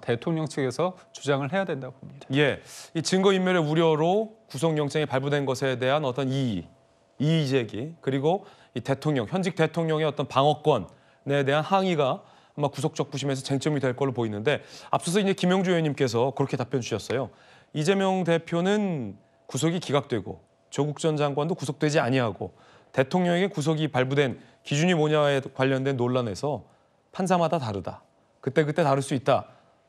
대통령 측에서 주장을 해야 된다고 봅니다. 예, 이 증거인멸의 우려로 구속영장이 발부된 것에 대한 어떤 이의 제기 그리고 이 대통령 현직 대통령의 어떤 방어권에 대한 항의가 아마 구속적 부심에서 쟁점이 될 걸로 보이는데 앞서서 이제 김영주 의원님께서 그렇게 답변 주셨어요. 이재명 대표는 구속이 기각되고 조국 전 장관도 구속되지 아니하고 대통령에게 구속이 발부된 기준이 뭐냐에 관련된 논란에서 판사마다 다르다. 그때그때 다를 수 있다.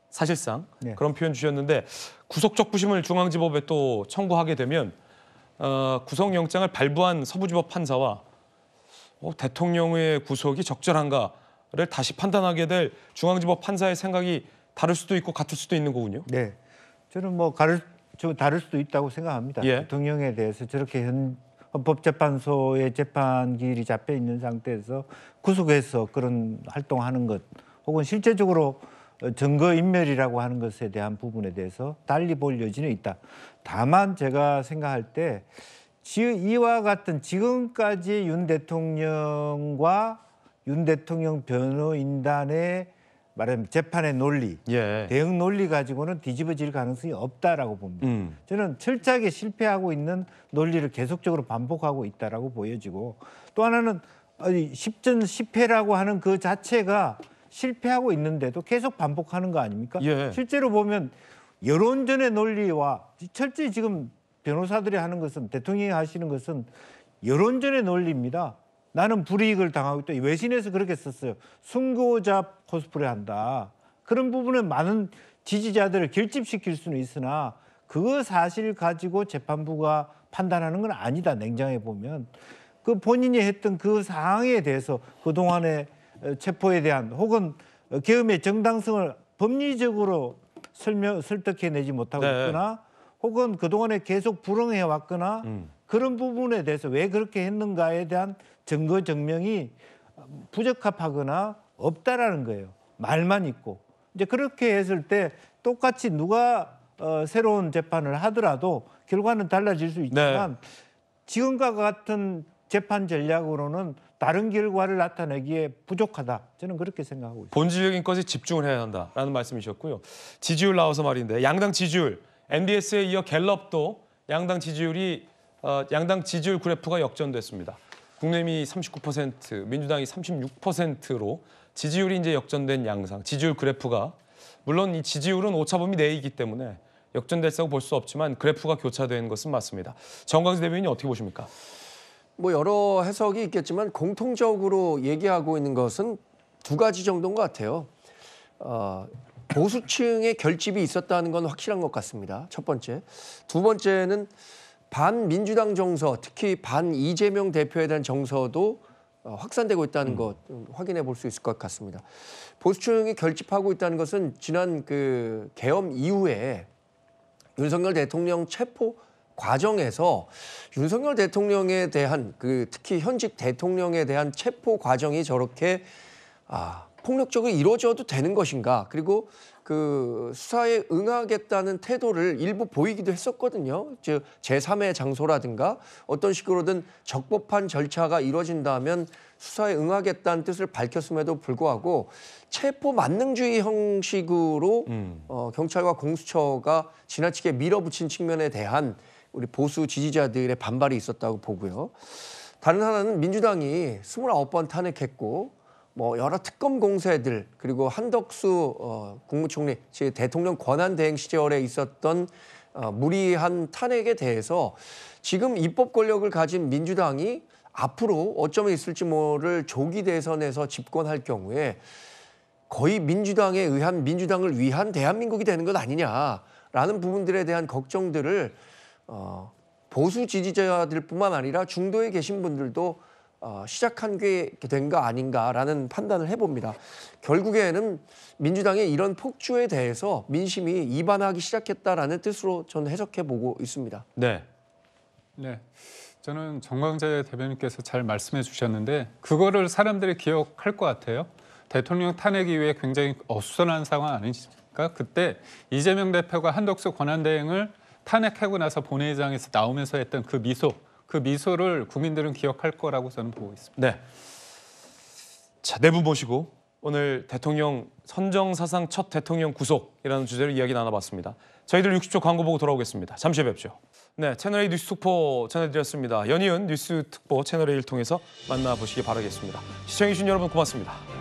사실상 그런 표현 주셨는데 구속적 부심을 중앙지법에 또 청구하게 되면 구속영장을 발부한 서부지법 판사와 대통령의 구속이 적절한가를 다시 판단하게 될 중앙지법 판사의 생각이 다를 수도 있고 같을 수도 있는 거군요. 네, 저는 뭐 다를 수도 있다고 생각합니다. 대통령에 대해서 저렇게 헌법재판소의 재판기일이 잡혀 있는 상태에서 구속해서 그런 활동하는 것 혹은 실제적으로 증거인멸이라고 하는 것에 대한 부분에 대해서 달리 볼 여지는 있다. 다만 제가 생각할 때 이와 같은 지금까지 윤 대통령과 윤 대통령 변호인단의 말하자면 재판의 논리, 대응 논리 가지고는 뒤집어질 가능성이 없다라고 봅니다. 저는 철저하게 실패하고 있는 논리를 계속적으로 반복하고 있다라고 보여지고 또 하나는 10전 10회라고 하는 그 자체가 실패하고 있는데도 계속 반복하는 거 아닙니까? 실제로 보면 여론전의 논리와 철저히 지금 변호사들이 하는 것은 대통령이 하시는 것은 여론전의 논리입니다. 나는 불이익을 당하고 있다. 외신에서 그렇게 썼어요. 순고자 코스프레 한다. 그런 부분은 많은 지지자들을 결집시킬 수는 있으나 그 사실 가지고 재판부가 판단하는 건 아니다. 냉정해 보면. 그 본인이 했던 그 사항에 대해서 그동안의 체포에 대한 혹은 계엄의 정당성을 법리적으로 설득해내지 못하고 있거나 혹은 그동안에 계속 불응해 왔거나 그런 부분에 대해서 왜 그렇게 했는가에 대한 증거 증명이 부적합하거나 없다라는 거예요. 말만 있고. 이제 그렇게 했을 때 똑같이 누가 새로운 재판을 하더라도 결과는 달라질 수 있지만 지금과 같은 재판 전략으로는 다른 결과를 나타내기에 부족하다. 저는 그렇게 생각하고 있습니다. 본질적인 것에 집중을 해야 한다라는 말씀이셨고요. 지지율 나와서 말인데 양당 지지율, MBS에 이어 갤럽도 양당 지지율 그래프가 역전됐습니다. 국민의힘이 39%, 민주당이 36%로 지지율이 이제 역전된 양상. 지지율 그래프가 물론 이 지지율은 오차범위 내이기 때문에 역전됐다고 볼 수 없지만 그래프가 교차된 것은 맞습니다. 정광재 대변인이 어떻게 보십니까? 뭐 여러 해석이 있겠지만 공통적으로 얘기하고 있는 것은 두 가지 정도인 것 같아요. 보수층의 결집이 있었다는 건 확실한 것 같습니다. 첫 번째. 두 번째는 반민주당 정서, 특히 반 이재명 대표에 대한 정서도 확산되고 있다는 것 확인해 볼 수 있을 것 같습니다. 보수층이 결집하고 있다는 것은 지난 그 계엄 이후에 윤석열 대통령 체포 과정에서 윤석열 대통령에 대한 특히 현직 대통령에 대한 체포 과정이 저렇게 폭력적으로 이루어져도 되는 것인가, 그리고 그 수사에 응하겠다는 태도를 일부 보이기도 했었거든요. 즉 제3의 장소라든가 어떤 식으로든 적법한 절차가 이루어진다면 수사에 응하겠다는 뜻을 밝혔음에도 불구하고 체포 만능주의 형식으로 경찰과 공수처가 지나치게 밀어붙인 측면에 대한 우리 보수 지지자들의 반발이 있었다고 보고요. 다른 하나는 민주당이 29번 탄핵했고 뭐 여러 특검 공세들 그리고 한덕수 국무총리 즉 대통령 권한대행 시절에 있었던 무리한 탄핵에 대해서 지금 입법 권력을 가진 민주당이 앞으로 어쩌면 있을지 모를 조기 대선에서 집권할 경우에 거의 민주당을 위한 대한민국이 되는 것 아니냐라는 부분들에 대한 걱정들을 보수 지지자들뿐만 아니라 중도에 계신 분들도 시작한 게 된 거 아닌가라는 판단을 해봅니다. 결국에는 민주당의 이런 폭주에 대해서 민심이 이반하기 시작했다라는 뜻으로 저는 해석해보고 있습니다. 네. 네. 저는 정광재 대변인께서 잘 말씀해 주셨는데 그거를 사람들이 기억할 것 같아요. 대통령 탄핵 이후에 굉장히 어수선한 상황 아니십니까? 그때 이재명 대표가 한덕수 권한대행을 탄핵하고 나서 본회의장에서 나오면서 했던 그 미소를 국민들은 기억할 거라고 저는 보고 있습니다. 네. 자, 내부 모시고 오늘 대통령 선정사상 첫 대통령 구속이라는 주제로 이야기 나눠봤습니다. 저희들 60초 광고 보고 돌아오겠습니다. 잠시 뵙죠. 네, 채널A 뉴스 특보 전해드렸습니다. 연이은 뉴스 특보 채널A를 통해서 만나보시기 바라겠습니다. 시청해주신 여러분 고맙습니다.